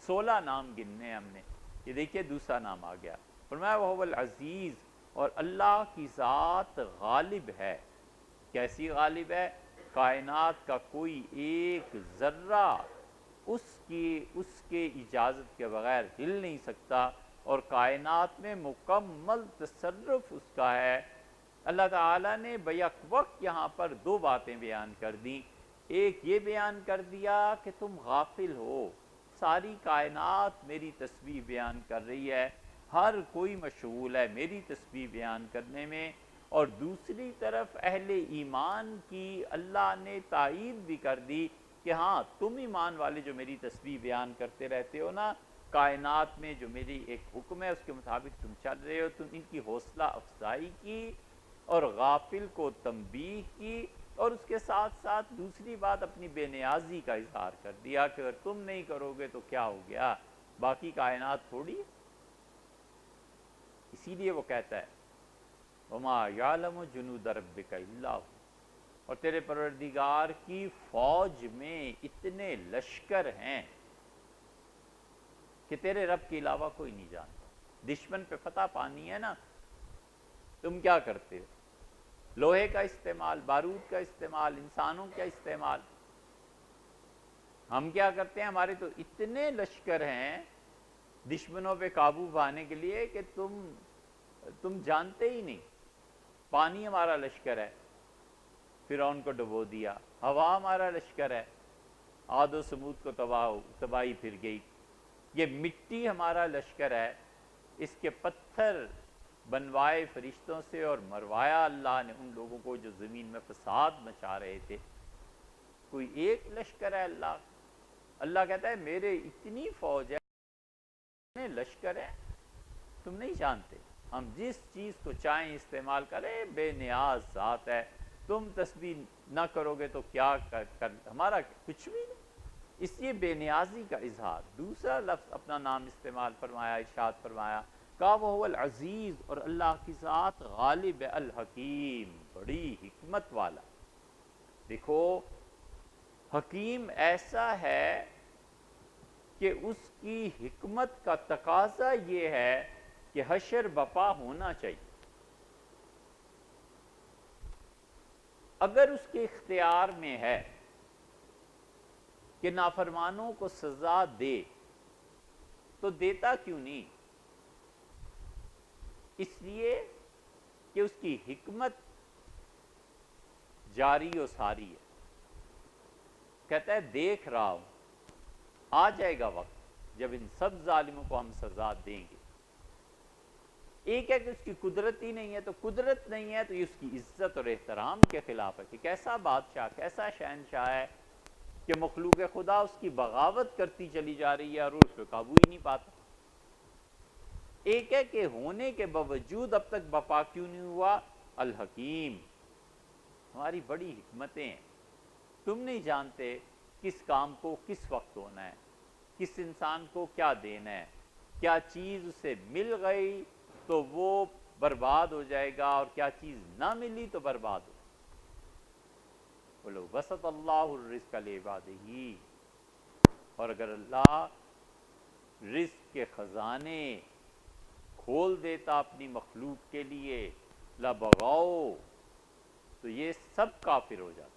16 نام گننے ہم نے، یہ دیکھیے دوسرا نام آ گیا، فرمایا وَهُوَ الْعَزِيزُ، اور اللہ کی ذات غالب ہے۔ کیسی غالب ہے؟ کائنات کا کوئی ایک ذرہ اس کے اجازت کے بغیر ہل نہیں سکتا، اور کائنات میں مکمل تصرف اس کا ہے۔ اللہ تعالیٰ نے بیک وقت یہاں پر 2 باتیں بیان کر دیں، ایک یہ بیان کر دیا کہ تم غافل ہو، ساری کائنات میری تسبیح بیان کر رہی ہے، ہر کوئی مشغول ہے میری تسبیح بیان کرنے میں، اور دوسری طرف اہل ایمان کی اللہ نے تائید بھی کر دی کہ ہاں تم ایمان والے جو میری تسبیح بیان کرتے رہتے ہو نا، کائنات میں جو میری ایک حکم ہے اس کے مطابق تم چل رہے ہو، تم ان کی حوصلہ افزائی کی اور غافل کو تنبیہ کی، اور اس کے ساتھ ساتھ دوسری بات اپنی بے نیازی کا اظہار کر دیا کہ اگر تم نہیں کرو گے تو کیا ہو گیا، باقی کائنات تھوڑی۔ اسی لیے وہ کہتا ہے وَمَا يَعْلَمُ جُنُودَ رَبِّكَ إِلَّا هُوَ، اور تیرے پروردگار کی فوج میں اتنے لشکر ہیں کہ تیرے رب کے علاوہ کوئی نہیں جانتا۔ دشمن پہ فتح پانی ہے نا، تم کیا کرتے ہو؟ لوہے کا استعمال، بارود کا استعمال، انسانوں کا استعمال۔ ہم کیا کرتے ہیں؟ ہمارے تو اتنے لشکر ہیں دشمنوں پہ قابو پانے کے لیے کہ تم جانتے ہی نہیں۔ پانی ہمارا لشکر ہے، فرعون کو ڈبو دیا، ہوا ہمارا لشکر ہے، عاد و سمود کو تباہی پھر گئی، یہ مٹی ہمارا لشکر ہے، اس کے پتھر بنوائے فرشتوں سے اور مروایا اللہ نے ان لوگوں کو جو زمین میں فساد مچا رہے تھے۔ کوئی ایک لشکر ہے اللہ کہتا ہے میرے اتنی فوج ہے، اتنے لشکر ہے تم نہیں جانتے. ہم جس چیز کو چاہیں استعمال کریں، بے نیاز ذات ہے. تم تسبیح نہ کرو گے تو کیا ہمارا کچھ بھی نہیں. اس لیے بے نیازی کا اظہار. دوسرا لفظ اپنا نام استعمال فرمایا، ارشاد فرمایا کا وہ العزیز، اور اللہ کی ذات غالب الحکیم، بڑی حکمت والا. دیکھو حکیم ایسا ہے کہ اس کی حکمت کا تقاضا یہ ہے کہ حشر بپا ہونا چاہیے. اگر اس کے اختیار میں ہے کہ نافرمانوں کو سزا دے تو دیتا کیوں نہیں؟ اس لیے کہ اس کی حکمت جاری و ساری ہے. کہتا ہے دیکھ رہا ہوں، آ جائے گا وقت جب ان سب ظالموں کو ہم سزا دیں گے. ایک ہے کہ اس کی قدرت ہی نہیں ہے، تو قدرت نہیں ہے تو یہ اس کی عزت اور احترام کے خلاف ہے کہ کیسا بادشاہ، کیسا شہنشاہ ہے کہ مخلوق خدا اس کی بغاوت کرتی چلی جا رہی ہے اور اس پہ قابو ہی نہیں پاتا. ایک ہے کہ ہونے کے باوجود اب تک بپا کیوں نہیں ہوا. الحکیم، ہماری بڑی حکمتیں ہیں. تم نہیں جانتے کس کام کو کس وقت ہونا ہے، کس انسان کو کیا دینا ہے. کیا چیز اسے مل گئی تو وہ برباد ہو جائے گا، اور کیا چیز نہ ملی تو برباد ہو. بولو وسط اللہ الرزق لعبادہ، اور اگر اللہ رزق کے خزانے کھول دیتا اپنی مخلوق کے لیے لبغاؤ، تو یہ سب کافر ہو جاتے،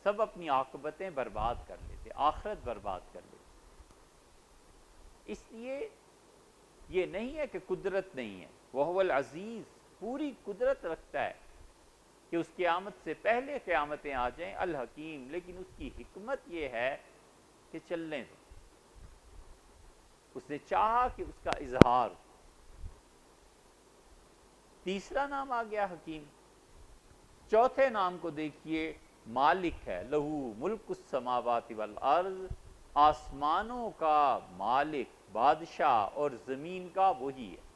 سب اپنی عاقبتیں برباد کر لیتے، آخرت برباد کر لیتے. اس لیے یہ نہیں ہے کہ قدرت نہیں ہے. وہو العزیز، پوری قدرت رکھتا ہے کہ اس قیامت سے پہلے قیامتیں آ جائیں. الحکیم، لیکن اس کی حکمت یہ ہے کہ چلنے دو. اس نے چاہا کہ اس کا اظہار. تیسرا نام آ گیا حکیم. چوتھے نام کو دیکھیے، مالک ہے. لہو ملک السماوات والارض، آسمانوں کا مالک، بادشاہ، اور زمین کا وہی ہے.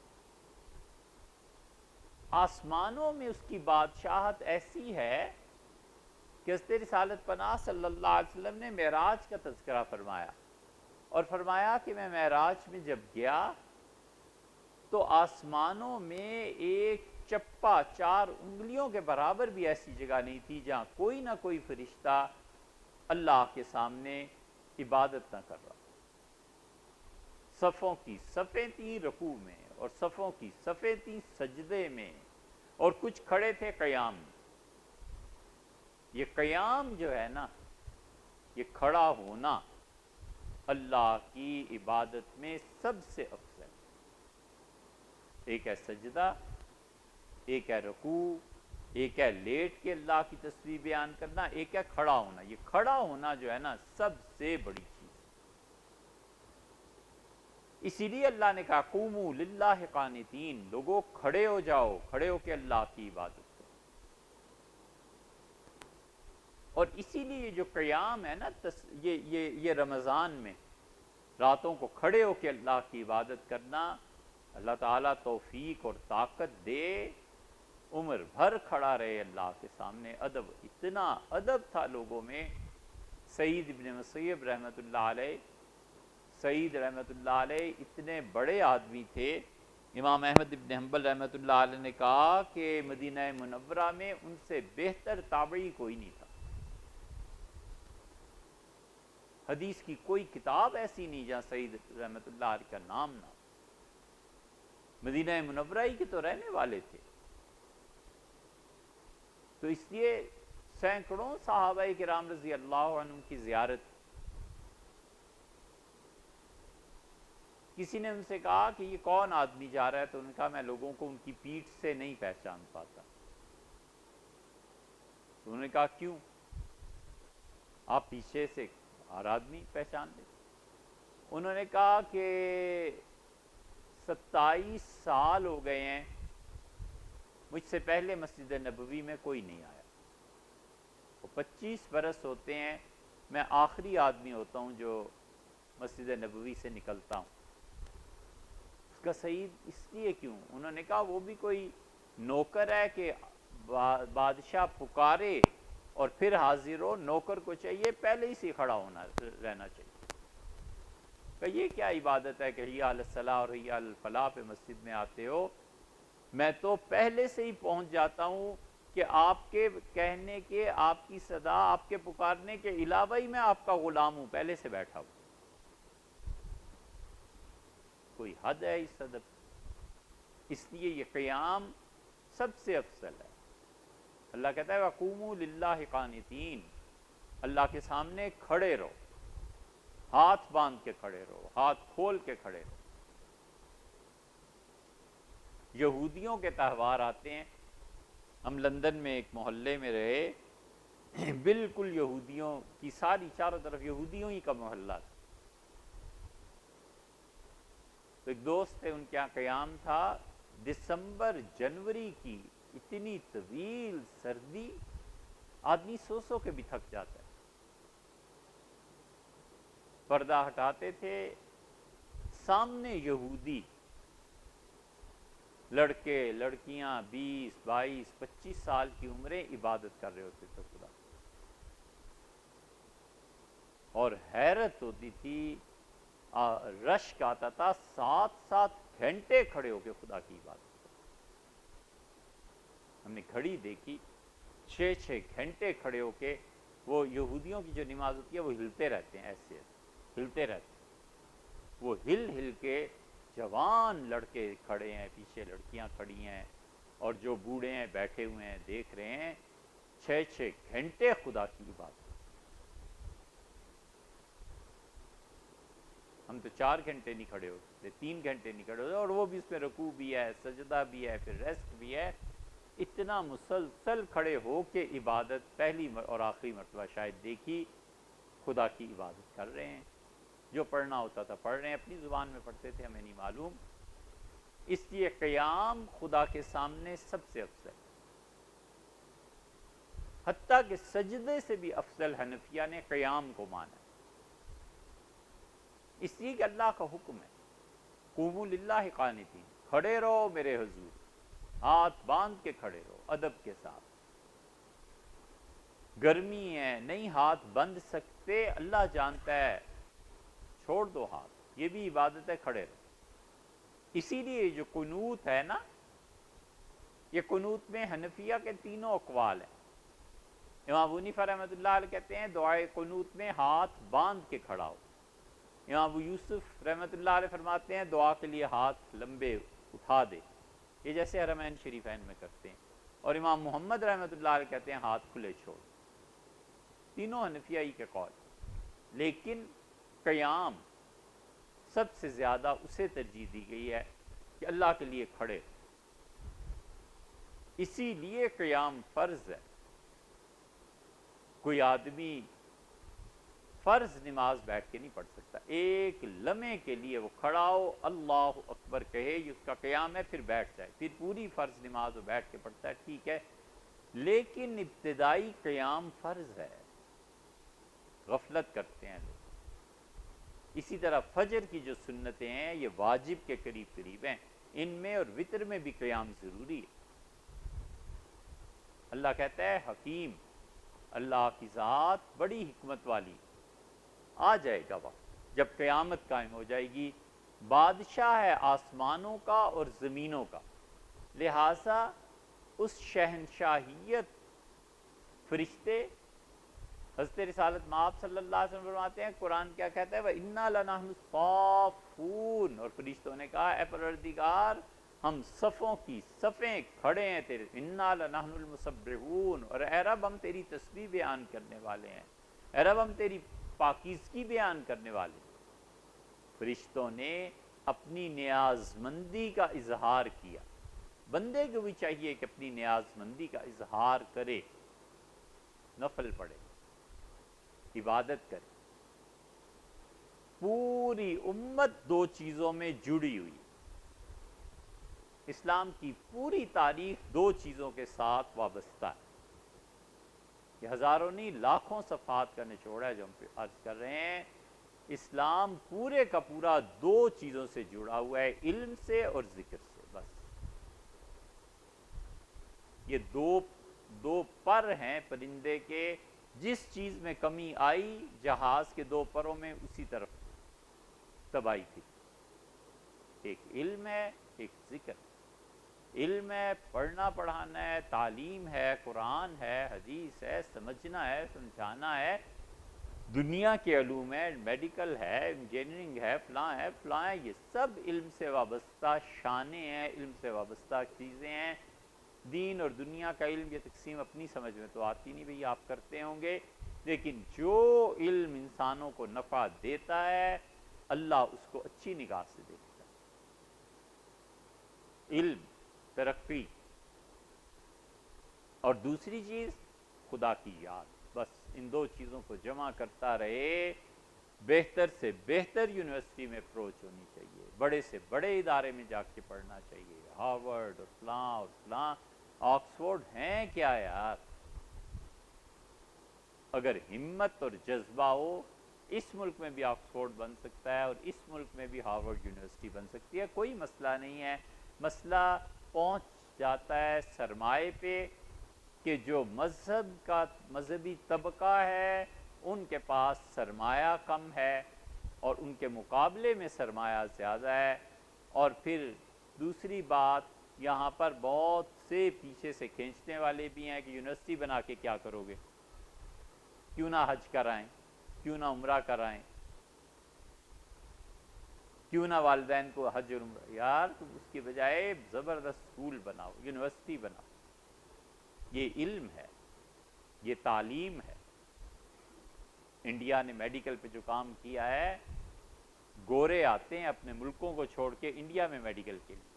آسمانوں میں اس کی بادشاہت ایسی ہے کہ حضرت رسالت پناہ صلی اللہ علیہ وسلم نے معراج کا تذکرہ فرمایا، اور فرمایا کہ میں معراج میں جب گیا تو آسمانوں میں ایک چپا 4 انگلیوں کے برابر بھی ایسی جگہ نہیں تھی جہاں کوئی نہ کوئی فرشتہ اللہ کے سامنے عبادت نہ کر رہا. صفوں کی صفیں تھیں رکوع میں، اور صفوں کی صفیں تھیں سجدے میں، اور کچھ کھڑے تھے قیام میں. یہ قیام جو ہے نا، یہ کھڑا ہونا اللہ کی عبادت میں سب سے افضل. ایک ہے سجدہ، ایک ہے رکوع، ایک ہے لیٹ کے اللہ کی تسبیح بیان کرنا، ایک ہے کھڑا ہونا. یہ کھڑا ہونا جو ہے نا سب سے بڑی چیز. اسی لیے اللہ نے کہا قوموا للہ قانتین، لوگوں کھڑے ہو جاؤ، کھڑے ہو کے اللہ کی عبادت کرو. اور اسی لیے جو قیام ہے نا، یہ رمضان میں راتوں کو کھڑے ہو کے اللہ کی عبادت کرنا، اللہ تعالیٰ توفیق اور طاقت دے، عمر بھر کھڑا رہے اللہ کے سامنے. ادب، اتنا ادب تھا لوگوں میں. سعید ابن مسیب رحمۃ اللہ علیہ، سعید رحمۃ اللہ علیہ اتنے بڑے آدمی تھے. امام احمد ابن حنبل رحمۃ اللہ علیہ نے کہا کہ مدینہ منورہ میں ان سے بہتر تابعی کوئی نہیں تھا. حدیث کی کوئی کتاب ایسی نہیں جہاں سعید رحمۃ اللہ علیہ کا نام نہ. مدینہ منورہ ہی کے تو رہنے والے تھے. تو اس لیے سینکڑوں صحابہ کرام رضی اللہ عنہ کی زیارت. کسی نے ان سے کہا کہ یہ کون آدمی جا رہا ہے، تو انہوں نے کہا میں لوگوں کو ان کی پیٹھ سے نہیں پہچان پاتا. تو انہوں نے کہا کیوں؟ آپ پیچھے سے ہر آدمی پہچان لیں. انہوں نے کہا کہ 27 سال ہو گئے ہیں، مجھ سے پہلے مسجد نبوی میں کوئی نہیں آیا. 25 برس ہوتے ہیں، میں آخری آدمی ہوتا ہوں جو مسجد نبوی سے نکلتا ہوں. کا سعید اس لیے کیوں؟ انہوں نے کہا وہ بھی کوئی نوکر ہے کہ بادشاہ پکارے اور پھر حاضر ہو، نوکر کو چاہیے پہلے ہی سے کھڑا ہونا رہنا چاہیے. کہ یہ کیا عبادت ہے کہ حی علی الصلاح اور حی علی الفلاح پہ مسجد میں آتے ہو؟ میں تو پہلے سے ہی پہنچ جاتا ہوں کہ آپ کے کہنے کے، آپ کی صدا، آپ کے پکارنے کے علاوہ ہی میں آپ کا غلام ہوں، پہلے سے بیٹھا ہوں. کوئی حد ہے اس ادب؟ اس لیے یہ قیام سب سے افضل ہے. اللہ کہتا ہے وَقُومُوا لِلَّهِ قَانِتِينَ، اللہ کے سامنے کھڑے رہو، ہاتھ باندھ کے کھڑے رہو، ہاتھ کھول کے کھڑے رہو. یہودیوں کے تہوار آتے ہیں. ہم لندن میں ایک محلے میں رہے، بالکل یہودیوں کی ساری چاروں طرف یہودیوں ہی کا محلہ تھا. تو ایک دوست تھے، ان کے یہاں قیام تھا، دسمبر جنوری کی اتنی طویل سردی، آدمی سو سو کے بھی تھک جاتا ہے. پردہ ہٹاتے تھے، سامنے یہودی لڑکے لڑکیاں 20 22 25 سال کی عمریں عبادت کر رہے ہوتے تھے خدا. اور حیرت ہوتی تھی، رشک آتا تھا، 7 گھنٹے کھڑے ہو کے خدا کی عبادت. ہم نے گھڑی دیکھی، 6 گھنٹے کھڑے ہو کے. وہ یہودیوں کی جو نماز ہوتی ہے وہ ہلتے رہتے ہیں، ایسے ہلتے رہتے ہیں. وہ ہل ہل کے، جوان لڑکے کھڑے ہیں، پیچھے لڑکیاں کھڑی ہیں، اور جو بوڑھے ہیں بیٹھے ہوئے ہیں دیکھ رہے ہیں. 6 گھنٹے خدا کی عبادت. ہم تو 4 گھنٹے نہیں کھڑے ہوتے، 3 گھنٹے نہیں کھڑے ہوتے، اور وہ بھی اس میں رکوع بھی ہے، سجدہ بھی ہے، پھر ریسٹ بھی ہے. اتنا مسلسل کھڑے ہو کے عبادت پہلی اور آخری مرتبہ شاید دیکھی. خدا کی عبادت کر رہے ہیں، جو پڑھنا ہوتا تھا پڑھ رہے ہیں، اپنی زبان میں پڑھتے تھے، ہمیں نہیں معلوم. اس لیے قیام خدا کے سامنے سب سے افضل ہے. حتیٰ کہ سجدے سے بھی افضل حنفیہ نے قیام کو مانا. اس لیے کہ اللہ کا حکم ہے قوموا للہ قانتین، کھڑے رہو میرے حضور، ہاتھ باندھ کے کھڑے رہو ادب کے ساتھ. گرمی ہے، نہیں ہاتھ بندھ سکتے، اللہ جانتا ہے، چھوڑ دو ہاتھ، یہ بھی عبادت ہے، کھڑے رہو. اسی لیے جو قنوت ہے نا، یہ قنوت میں حنفیہ کے تینوں اقوال ہیں. امام ابو حنیفہ رحمۃ اللہ علیہ کہتے ہیں دعائے قنوت میں ہاتھ باندھ کے کھڑا ہو. امام ابو یوسف رحمۃ اللہ علیہ فرماتے ہیں دعا کے لیے ہاتھ لمبے اٹھا دے، یہ جیسے حرمین شریفین میں کرتے ہیں. اور امام محمد رحمۃ اللہ علیہ کہتے ہیں ہاتھ کھلے چھوڑ. تینوں حنفیہ ہی کے قول. لیکن قیام سب سے زیادہ اسے ترجیح دی گئی ہے کہ اللہ کے لیے کھڑے. اسی لیے قیام فرض ہے. کوئی آدمی فرض نماز بیٹھ کے نہیں پڑھ سکتا. ایک لمحے کے لیے وہ کھڑا ہو، اللہ اکبر کہے، یہ اس کا قیام ہے، پھر بیٹھ جائے، پھر پوری فرض نماز وہ بیٹھ کے پڑھتا ہے، ٹھیک ہے. لیکن ابتدائی قیام فرض ہے، غفلت کرتے ہیں لوگ. اسی طرح فجر کی جو سنتیں ہیں یہ واجب کے قریب قریب ہیں، ان میں اور وتر میں بھی قیام ضروری ہے. اللہ کہتا ہے حکیم، اللہ کی ذات بڑی حکمت والی. آ جائے گا وقت جب قیامت قائم ہو جائے گی. بادشاہ ہے آسمانوں کا اور زمینوں کا، لہٰذا اس شہنشاہیت، فرشتے، حضرت رسالت مآب صلی اللہ علیہ وسلم فرماتے ہیں قرآن کیا کہتا ہے وَإِنَّا لَنَحْنُ الصَّافُّونَ، اور فرشتوں نے کہا اے پروردگار ہم صفوں کی صفیں کھڑے ہیں تیرے. اِنَّا لَنَحْنُ الْمُسَبِّحُونَ، اور اے رب ہم تیری تسبیح بیان کرنے والے ہیں، اے رب ہم تیری پاکیزگی بیان کرنے والے. فرشتوں نے اپنی نیاز مندی کا اظہار کیا. بندے کو بھی چاہیے کہ اپنی نیاز مندی کا اظہار کرے، نفل پڑھے، عبادت کرے. پوری امت 2 چیزوں میں جڑی ہوئی. اسلام کی پوری تاریخ 2 چیزوں کے ساتھ وابستہ ہے. یہ ہزاروں نہیں لاکھوں صفحات کا نچوڑ ہے جو ہم عرض کر رہے ہیں. اسلام پورے کا پورا دو چیزوں سے جڑا ہوا ہے، علم سے اور ذکر سے، بس یہ دو پر ہیں پرندے کے، جس چیز میں کمی آئی جہاز کے دو پروں میں اسی طرف تباہی تھی، ایک علم ہے ایک ذکر ہے۔ علم ہے، پڑھنا پڑھانا ہے، تعلیم ہے، قرآن ہے، حدیث ہے، سمجھنا ہے، سمجھانا ہے، دنیا کے علوم ہے، میڈیکل ہے، انجینئرنگ ہے، فلاں ہے فلاں ہے، یہ سب علم سے وابستہ شانیں ہیں، علم سے وابستہ چیزیں ہیں۔ دین اور دنیا کا علم، یہ تقسیم اپنی سمجھ میں تو آتی نہیں، بھئی آپ کرتے ہوں گے، لیکن جو علم انسانوں کو نفع دیتا ہے اللہ اس کو اچھی نگاہ سے دیکھتا ہے۔ علم، ترقی، اور دوسری چیز خدا کی یاد، بس ان دو چیزوں کو جمع کرتا رہے۔ بہتر سے بہتر یونیورسٹی میں اپروچ ہونی چاہیے، بڑے سے بڑے ادارے میں جا کے پڑھنا چاہیے، ہارورڈ اور فلاں آکسفورڈ ہیں کیا یار؟ اگر ہمت اور جذبہ ہو، اس ملک میں بھی آکسفورڈ بن سکتا ہے اور اس ملک میں بھی ہارورڈ یونیورسٹی بن سکتی ہے، کوئی مسئلہ نہیں ہے۔ مسئلہ پہنچ جاتا ہے سرمائے پہ کہ جو مذہبی طبقہ ہے ان کے پاس سرمایہ کم ہے اور ان کے مقابلے میں سرمایہ زیادہ ہے، اور پھر دوسری بات یہاں پر بہت سے پیچھے سے کھینچنے والے بھی ہیں کہ یونیورسٹی بنا کے کیا کرو گے، کیوں نہ حج کرائیں، کیوں نہ عمرہ کرائیں، کیوں نہ والدین کو حج اور عمرہ، یار تم اس کی بجائے زبردست اسکول بناؤ، یونیورسٹی بناؤ۔ یہ علم ہے، یہ تعلیم ہے۔ انڈیا نے میڈیکل پہ جو کام کیا ہے، گورے آتے ہیں اپنے ملکوں کو چھوڑ کے انڈیا میں میڈیکل کے لیے،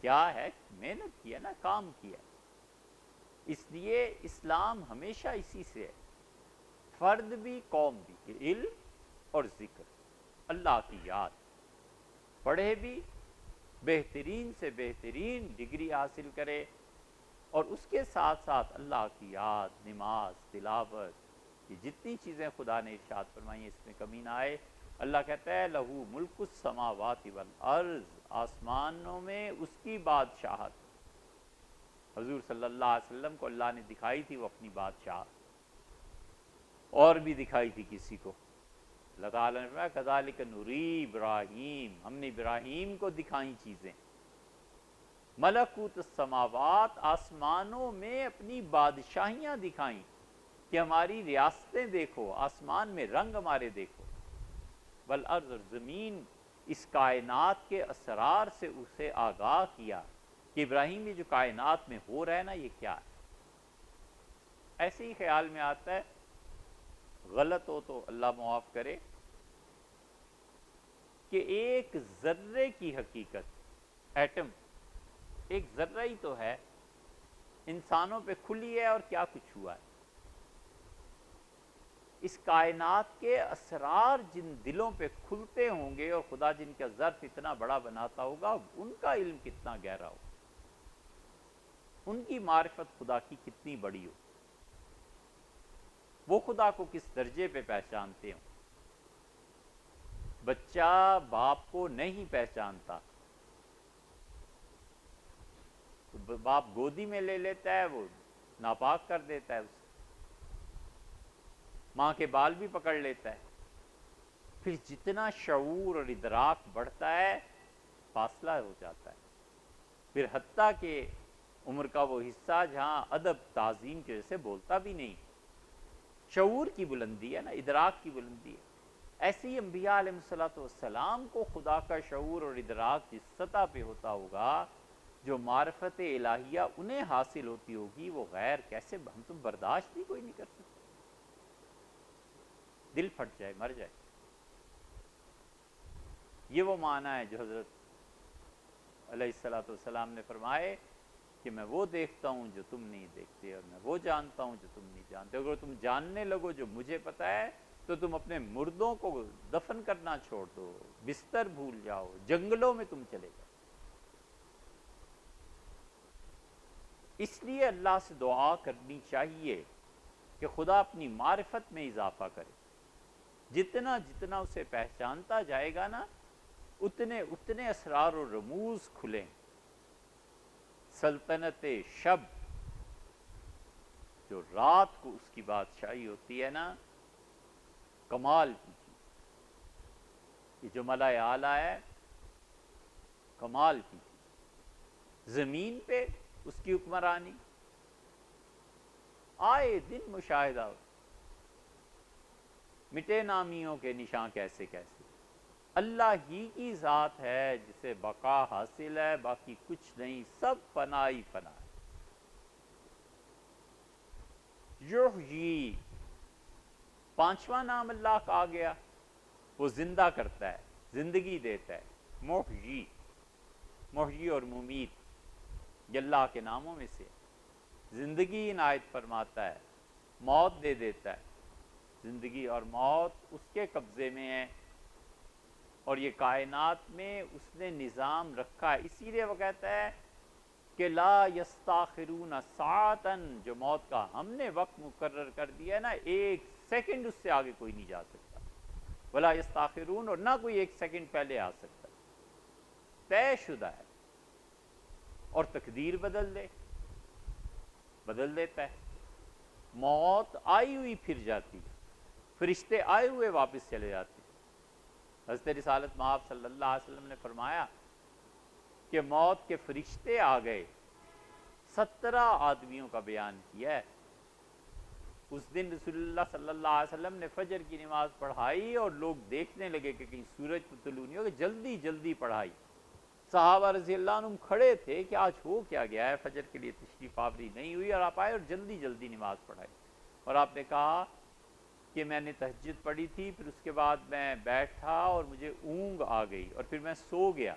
کیا ہے؟ محنت کیا نا، کام کیا۔ اس لیے اسلام ہمیشہ اسی سے ہے، فرد بھی قوم بھی، کہ علم اور ذکر، اللہ کی یاد، پڑھے بھی، بہترین سے بہترین ڈگری حاصل کرے، اور اس کے ساتھ ساتھ اللہ کی یاد، نماز، تلاوت، یہ جتنی چیزیں خدا نے ارشاد فرمائی ہیں اس میں کمی نہ آئے۔ اللہ کہتا ہے لہو ملک السماوات والارض، آسمانوں میں اس کی بادشاہت۔ حضور صلی اللہ علیہ وسلم کو اللہ نے دکھائی تھی وہ اپنی بادشاہت، اور بھی دکھائی تھی کسی کو۔ اللہ تعالیٰ نے فرمایا کذالک نری ابراہیم، ہم نے ابراہیم کو دکھائیں چیزیں۔ ملکوت السماوات، آسمانوں میں اپنی بادشاہیاں دکھائیں کہ ہماری ریاستیں دیکھو، آسمان میں رنگ ہمارے دیکھو۔ والارض، اور زمین، اس کائنات کے اسرار سے اسے آگاہ کیا کہ ابراہیم یہ جو کائنات میں ہو رہا ہے نا یہ کیا ہے۔ ایسے ہی خیال میں آتا ہے، غلط ہو تو اللہ معاف کرے، کہ ایک ذرے کی حقیقت، ایٹم، ایک ذرہ ہی تو ہے، انسانوں پہ کھلی ہے اور کیا کچھ ہوا ہے۔ اس کائنات کے اسرار جن دلوں پہ کھلتے ہوں گے اور خدا جن کا ظرف اتنا بڑا بناتا ہوگا، ان کا علم کتنا گہرا ہو، ان کی معرفت خدا کی کتنی بڑی ہو، وہ خدا کو کس درجے پہ پہچانتے ہوں۔ بچہ باپ کو نہیں پہچانتا، باپ گودی میں لے لیتا ہے، وہ ناپاک کر دیتا ہے اسے، ماں کے بال بھی پکڑ لیتا ہے۔ پھر جتنا شعور اور ادراک بڑھتا ہے فاصلہ ہو جاتا ہے، پھر حتیٰ کہ عمر کا وہ حصہ جہاں ادب تعظیم کی وجہ سے بولتا بھی نہیں، شعور کی بلندی ہے نا، ادراک کی بلندی ہے۔ ایسے ہی انبیاء علیہ السلام کو خدا کا شعور اور ادراک جس سطح پہ ہوتا ہوگا، جو معرفت الہیہ انہیں حاصل ہوتی ہوگی، وہ غیر کیسے، ہم تم برداشت بھی کوئی نہیں کر سکتے، دل پھٹ جائے، مر جائے۔ یہ وہ معنی ہے جو حضرت علیہ السلام نے فرمائے کہ میں وہ دیکھتا ہوں جو تم نہیں دیکھتے، اور میں وہ جانتا ہوں جو تم نہیں جانتے۔ اگر تم جاننے لگو جو مجھے پتہ ہے تو تم اپنے مردوں کو دفن کرنا چھوڑ دو، بستر بھول جاؤ، جنگلوں میں تم چلے جاؤ۔ اس لیے اللہ سے دعا کرنی چاہیے کہ خدا اپنی معرفت میں اضافہ کرے، جتنا جتنا اسے پہچانتا جائے گا نا، اتنے اتنے اسرار و رموز کھلیں۔ سلطنت شب، جو رات کو اس کی بادشاہی ہوتی ہے نا، کمال کی چیز۔ یہ جو ملأ اعلیٰ ہے، کمال کی چیز۔ زمین پہ اس کی حکمرانی آئے دن مشاہدہ ہو، مٹے نامیوں کے نشان کیسے کیسے۔ اللہ ہی کی ذات ہے جسے بقا حاصل ہے، باقی کچھ نہیں، سب فنا ہی فنا ہے۔ یحیی، پانچواں نام اللہ کا آ گیا، وہ زندہ کرتا ہے، زندگی دیتا ہے۔ محیی، محیی اور ممیت یہ اللہ کے ناموں میں سے زندگی عنایت فرماتا ہے، موت دے دیتا ہے۔ زندگی اور موت اس کے قبضے میں ہے، اور یہ کائنات میں اس نے نظام رکھا ہے۔ اسی لیے وہ کہتا ہے کہ لا یستاخرون ساعتاً، جو موت کا ہم نے وقت مقرر کر دیا ہے نا، ایک سیکنڈ اس سے آگے کوئی نہیں جا سکتا۔ ولا یستاخرون، اور نہ کوئی ایک سیکنڈ پہلے آ سکتا، طے شدہ ہے۔ اور تقدیر بدل دیتا ہے۔ موت آئی ہوئی پھر جاتی، فرشتے آئے ہوئے واپس چلے جاتے۔ حضرت رسالت مآب صلی اللہ علیہ وسلم نے فرمایا کہ موت کے فرشتے آ گئے، 17 آدمیوں کا بیان کیا ہے۔ اس دن رسول اللہ صلی اللہ علیہ وسلم نے فجر کی نماز پڑھائی اور لوگ دیکھنے لگے کہ کہیں سورج تو طلوع نہیں ہوگا، جلدی جلدی پڑھائی۔ صحابہ رضی اللہ عنہم کھڑے تھے کہ آج ہو کیا گیا ہے، فجر کے لیے تشریف آوری نہیں ہوئی، اور آپ آئے اور جلدی جلدی نماز پڑھائی۔ اور آپ نے کہا کہ میں نے تہجد پڑھی تھی، پھر اس کے بعد میں بیٹھا اور مجھے اونگ آ گئی، اور پھر میں سو گیا،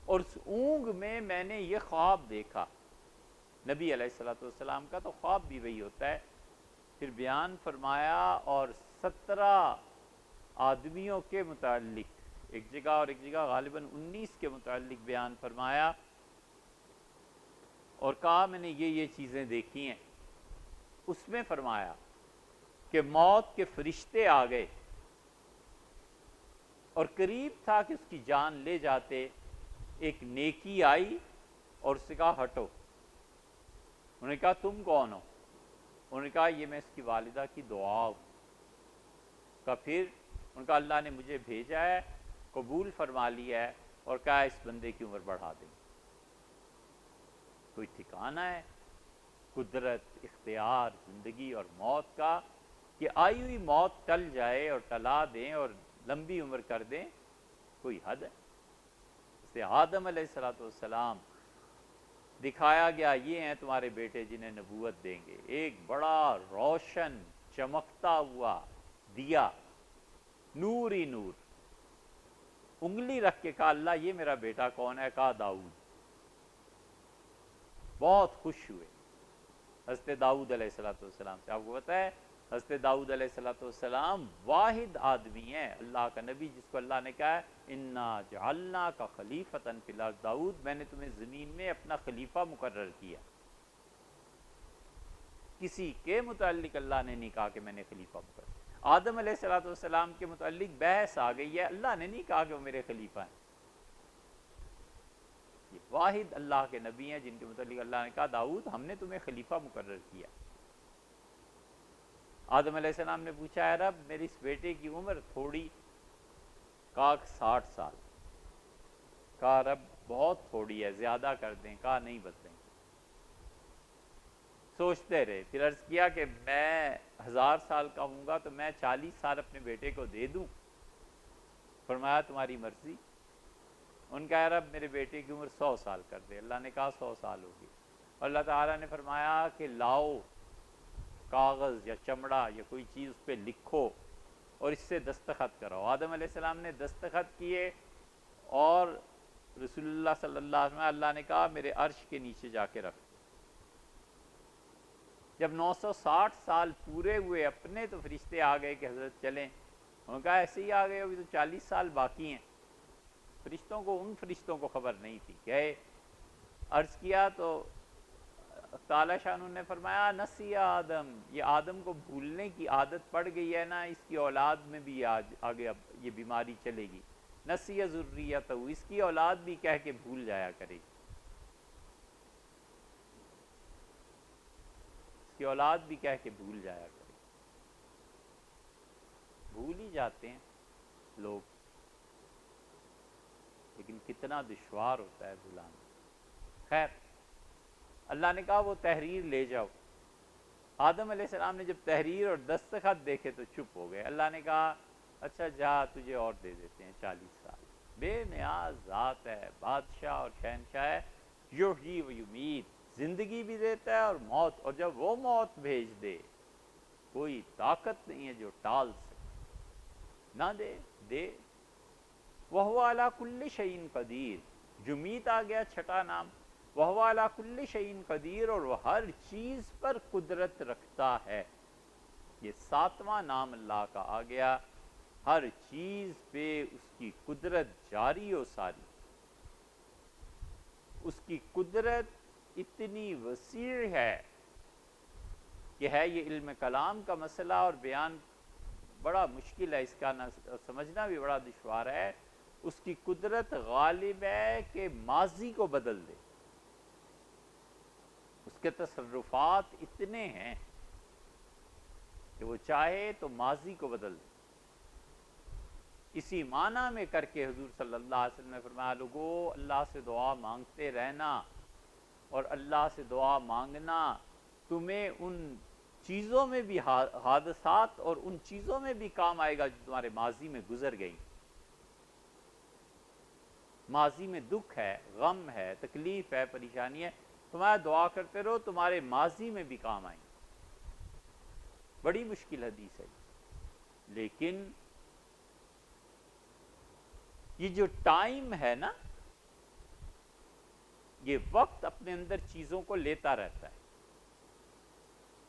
اور اس اونگ میں میں نے یہ خواب دیکھا۔ نبی علیہ السلام کا تو خواب بھی وہی ہوتا ہے۔ پھر بیان فرمایا، اور 17 آدمیوں کے متعلق ایک جگہ، اور ایک جگہ غالباً 19 کے متعلق بیان فرمایا، اور کہا میں نے یہ چیزیں دیکھی ہیں۔ اس میں فرمایا کہ موت کے فرشتے آ گئے، اور قریب تھا کہ اس کی جان لے جاتے۔ ایک نیکی آئی اور اس نے کہا ہٹو۔ انہوں نے کہا تم کون ہو؟ انہوں نے کہا یہ میں اس کی والدہ کی دعا ہوں۔ کہا پھر؟ انہوں نے کہا اللہ نے مجھے بھیجا ہے، قبول فرما لیا ہے، اور کہا اس بندے کی عمر بڑھا دیں۔ کوئی ٹھکانہ ہے قدرت، اختیار، زندگی اور موت کا، کہ آئی ہوئی موت ٹل جائے اور ٹلا دیں اور لمبی عمر کر دیں؟ کوئی حد ہے؟ اس سے آدم علیہ السلام دکھایا گیا، یہ ہیں تمہارے بیٹے جنہیں نبوت دیں گے۔ ایک بڑا روشن چمکتا ہوا دیا، نور ہی نور۔ انگلی رکھ کے کہا اللہ یہ میرا بیٹا کون ہے؟ کہا داؤد۔ بہت خوش ہوئے حضرت داؤد علیہ السلام سے۔ آپ کو پتہ ہے حضرت داؤد علیہ السلام واحد آدمی ہیں اللہ کا نبی جس کو اللہ نے کہا ہے انا جعلناک خلیفۃ فی الارض، داؤد میں نے تمہیں زمین میں اپنا خلیفہ مقرر کیا۔ کسی کے متعلق اللہ نے نہیں کہا کہ میں نے خلیفہ مقرر کیا۔ آدم علیہ السلام کے متعلق بحث آ گئی ہے، اللہ نے نہیں کہا کہ وہ میرے خلیفہ ہیں۔ یہ واحد اللہ کے نبی ہیں جن کے متعلق اللہ نے کہا داؤد ہم نے تمہیں خلیفہ مقرر کیا۔ آدم علیہ السلام نے پوچھا ہے رب میری اس بیٹے کی عمر تھوڑی، کہا 60 سال۔ کہا رب بہت تھوڑی ہے، زیادہ کر دیں۔ کہا نہیں بدلیں۔ سوچتے رہے، پھر عرض کیا کہ میں 1000 سال کا ہوں گا تو میں 40 سال اپنے بیٹے کو دے دوں؟ فرمایا تمہاری مرضی۔ ان کا رب میرے بیٹے کی عمر 100 سال کر دے۔ اللہ نے کہا 100 سال ہوگی۔ اور اللہ تعالیٰ نے فرمایا کہ لاؤ کاغذ یا چمڑا یا کوئی چیز، اس پہ لکھو اور اس سے دستخط کراؤ۔ آدم علیہ السلام نے دستخط کیے، اور رسول اللہ صلی اللہ علیہ وسلم اللہ نے کہا میرے عرش کے نیچے جا کے رکھ۔ جب 960 سال پورے ہوئے اپنے، تو فرشتے آ گئے کہ حضرت چلیں۔ انہوں نے کہا ایسے ہی آ گئے، ابھی تو 40 سال باقی ہیں۔ فرشتوں کو، ان فرشتوں کو خبر نہیں تھی۔ گئے، عرض کیا تو تعالی شاہ نے فرمایا نسی آدم، یہ آدم کو بھولنے کی عادت پڑ گئی ہے نا، اس کی اولاد میں بھی آگے اب یہ بیماری چلے گی. نسی ذریتہ، اس کی اولاد بھی کہہ کے بھول جایا کرے گی، اس کی اولاد بھی کہہ کے بھول جایا کرے گی. بھول ہی جاتے ہیں لوگ، لیکن کتنا دشوار ہوتا ہے بھلانا. خیر، اللہ نے کہا وہ تحریر لے جاؤ. آدم علیہ السلام نے جب تحریر اور دستخط دیکھے تو چپ ہو گئے. اللہ نے کہا اچھا جا، تجھے اور دے دیتے ہیں 40 سال. بے نیاز ذات ہے، بادشاہ اور شہنشاہ ہے. یحیی و یمیت، زندگی بھی دیتا ہے اور موت، اور جب وہ موت بھیج دے کوئی طاقت نہیں ہے جو ٹال سکے. نہ دے دے. وَهُوَ عَلَى كُلِّ شَيْءٍ قَدِيرٌ، یمیت آ گیا چھٹا نام. وَهُوَ عَلَى كُلِّ شَيْءٍ قَدِيرٌ، اور وہ ہر چیز پر قدرت رکھتا ہے. یہ 7واں نام اللہ کا آ گیا. ہر چیز پہ اس کی قدرت جاری و ساری. اس کی قدرت اتنی وسیع ہے کہ ہے یہ علم کلام کا مسئلہ اور بیان بڑا مشکل ہے، اس کا سمجھنا بھی بڑا دشوار ہے. اس کی قدرت غالب ہے کہ ماضی کو بدل دے. اس کے تصرفات اتنے ہیں کہ وہ چاہے تو ماضی کو بدل دے. اسی معنی میں کر کے حضور صلی اللہ علیہ وسلم نے فرمایا لوگو اللہ سے دعا مانگتے رہنا، اور اللہ سے دعا مانگنا تمہیں ان چیزوں میں بھی حادثات اور ان چیزوں میں بھی کام آئے گا جو تمہارے ماضی میں گزر گئی. ماضی میں دکھ ہے، غم ہے، تکلیف ہے، پریشانی ہے، تمہارا دعا کرتے رہو تمہارے ماضی میں بھی کام آئیں. بڑی مشکل حدیث ہے. لیکن یہ جو ٹائم ہے نا، یہ وقت اپنے اندر چیزوں کو لیتا رہتا ہے،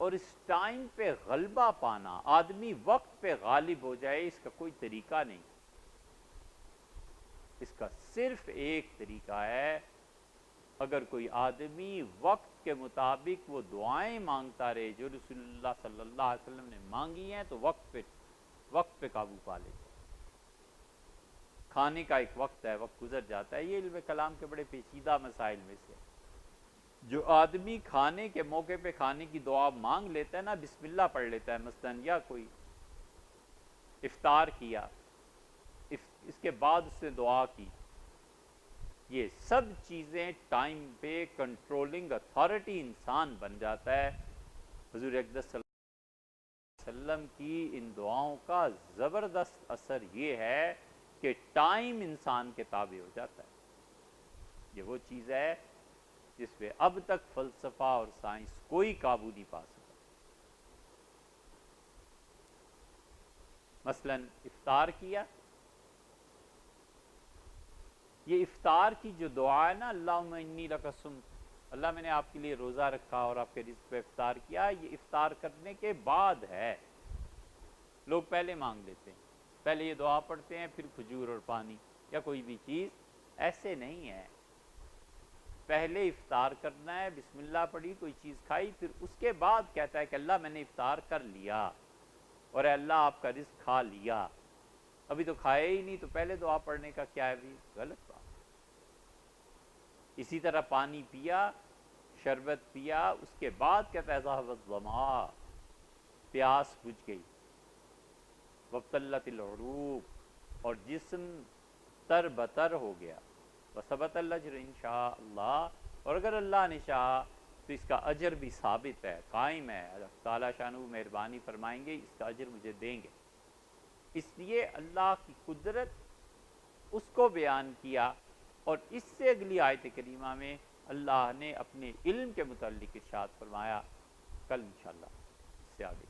اور اس ٹائم پہ غلبہ پانا، آدمی وقت پہ غالب ہو جائے، اس کا کوئی طریقہ نہیں. اس کا صرف ایک طریقہ ہے، اگر کوئی آدمی وقت کے مطابق وہ دعائیں مانگتا رہے جو رسول اللہ صلی اللہ علیہ وسلم نے مانگی ہیں، تو وقت پہ قابو پا لے. کھانے کا ایک وقت ہے، وقت گزر جاتا ہے. یہ علم کلام کے بڑے پیچیدہ مسائل میں سے جو آدمی کھانے کے موقع پہ کھانے کی دعا مانگ لیتا ہے نا، بسم اللہ پڑھ لیتا ہے مثلاً، یا کوئی افطار کیا، اس کے بعد اس نے دعا کی، یہ سب چیزیں ٹائم پہ کنٹرولنگ اتھارٹی انسان بن جاتا ہے. حضور اقدس صلی اللہ علیہ وسلم کی ان دعاؤں کا زبردست اثر یہ ہے کہ ٹائم انسان کے تابع ہو جاتا ہے. یہ وہ چیز ہے جس پہ اب تک فلسفہ اور سائنس کوئی قابو نہیں پا سکا. مثلا افطار کیا، یہ افطار کی جو دعا ہے نا، اللہم انی لک صمت، اللہ میں نے آپ کے لیے روزہ رکھا اور آپ کے رزق پہ افطار کیا، یہ افطار کرنے کے بعد ہے. لوگ پہلے مانگ لیتے ہیں، پہلے یہ دعا پڑھتے ہیں پھر کھجور اور پانی یا کوئی بھی چیز. ایسے نہیں ہے. پہلے افطار کرنا ہے، بسم اللہ پڑھی، کوئی چیز کھائی، پھر اس کے بعد کہتا ہے کہ اللہ میں نے افطار کر لیا اور اے اللہ آپ کا رزق کھا لیا. ابھی تو کھایا ہی نہیں تو پہلے دعا پڑھنے کا کیا ہے؟ بھی غلط بات. اسی طرح پانی پیا، شربت پیا، اس کے بعد کہتا ہے ذهب الظمآ، پیاس بجھ گئی، وابتلت العروق، اور جسم تر بتر ہو گیا، وثبت الاجر انشاء اللہ، اور اگر اللہ نے چاہا تو اس کا اجر بھی ثابت ہے، قائم ہے. اللہ تعالیٰ شانہ مہربانی فرمائیں گے، اس کا اجر مجھے دیں گے. اس لیے اللہ کی قدرت اس کو بیان کیا، اور اس سے اگلی آیت کریمہ میں اللہ نے اپنے علم کے متعلق ارشاد فرمایا. کل انشاءاللہ اس سے آگے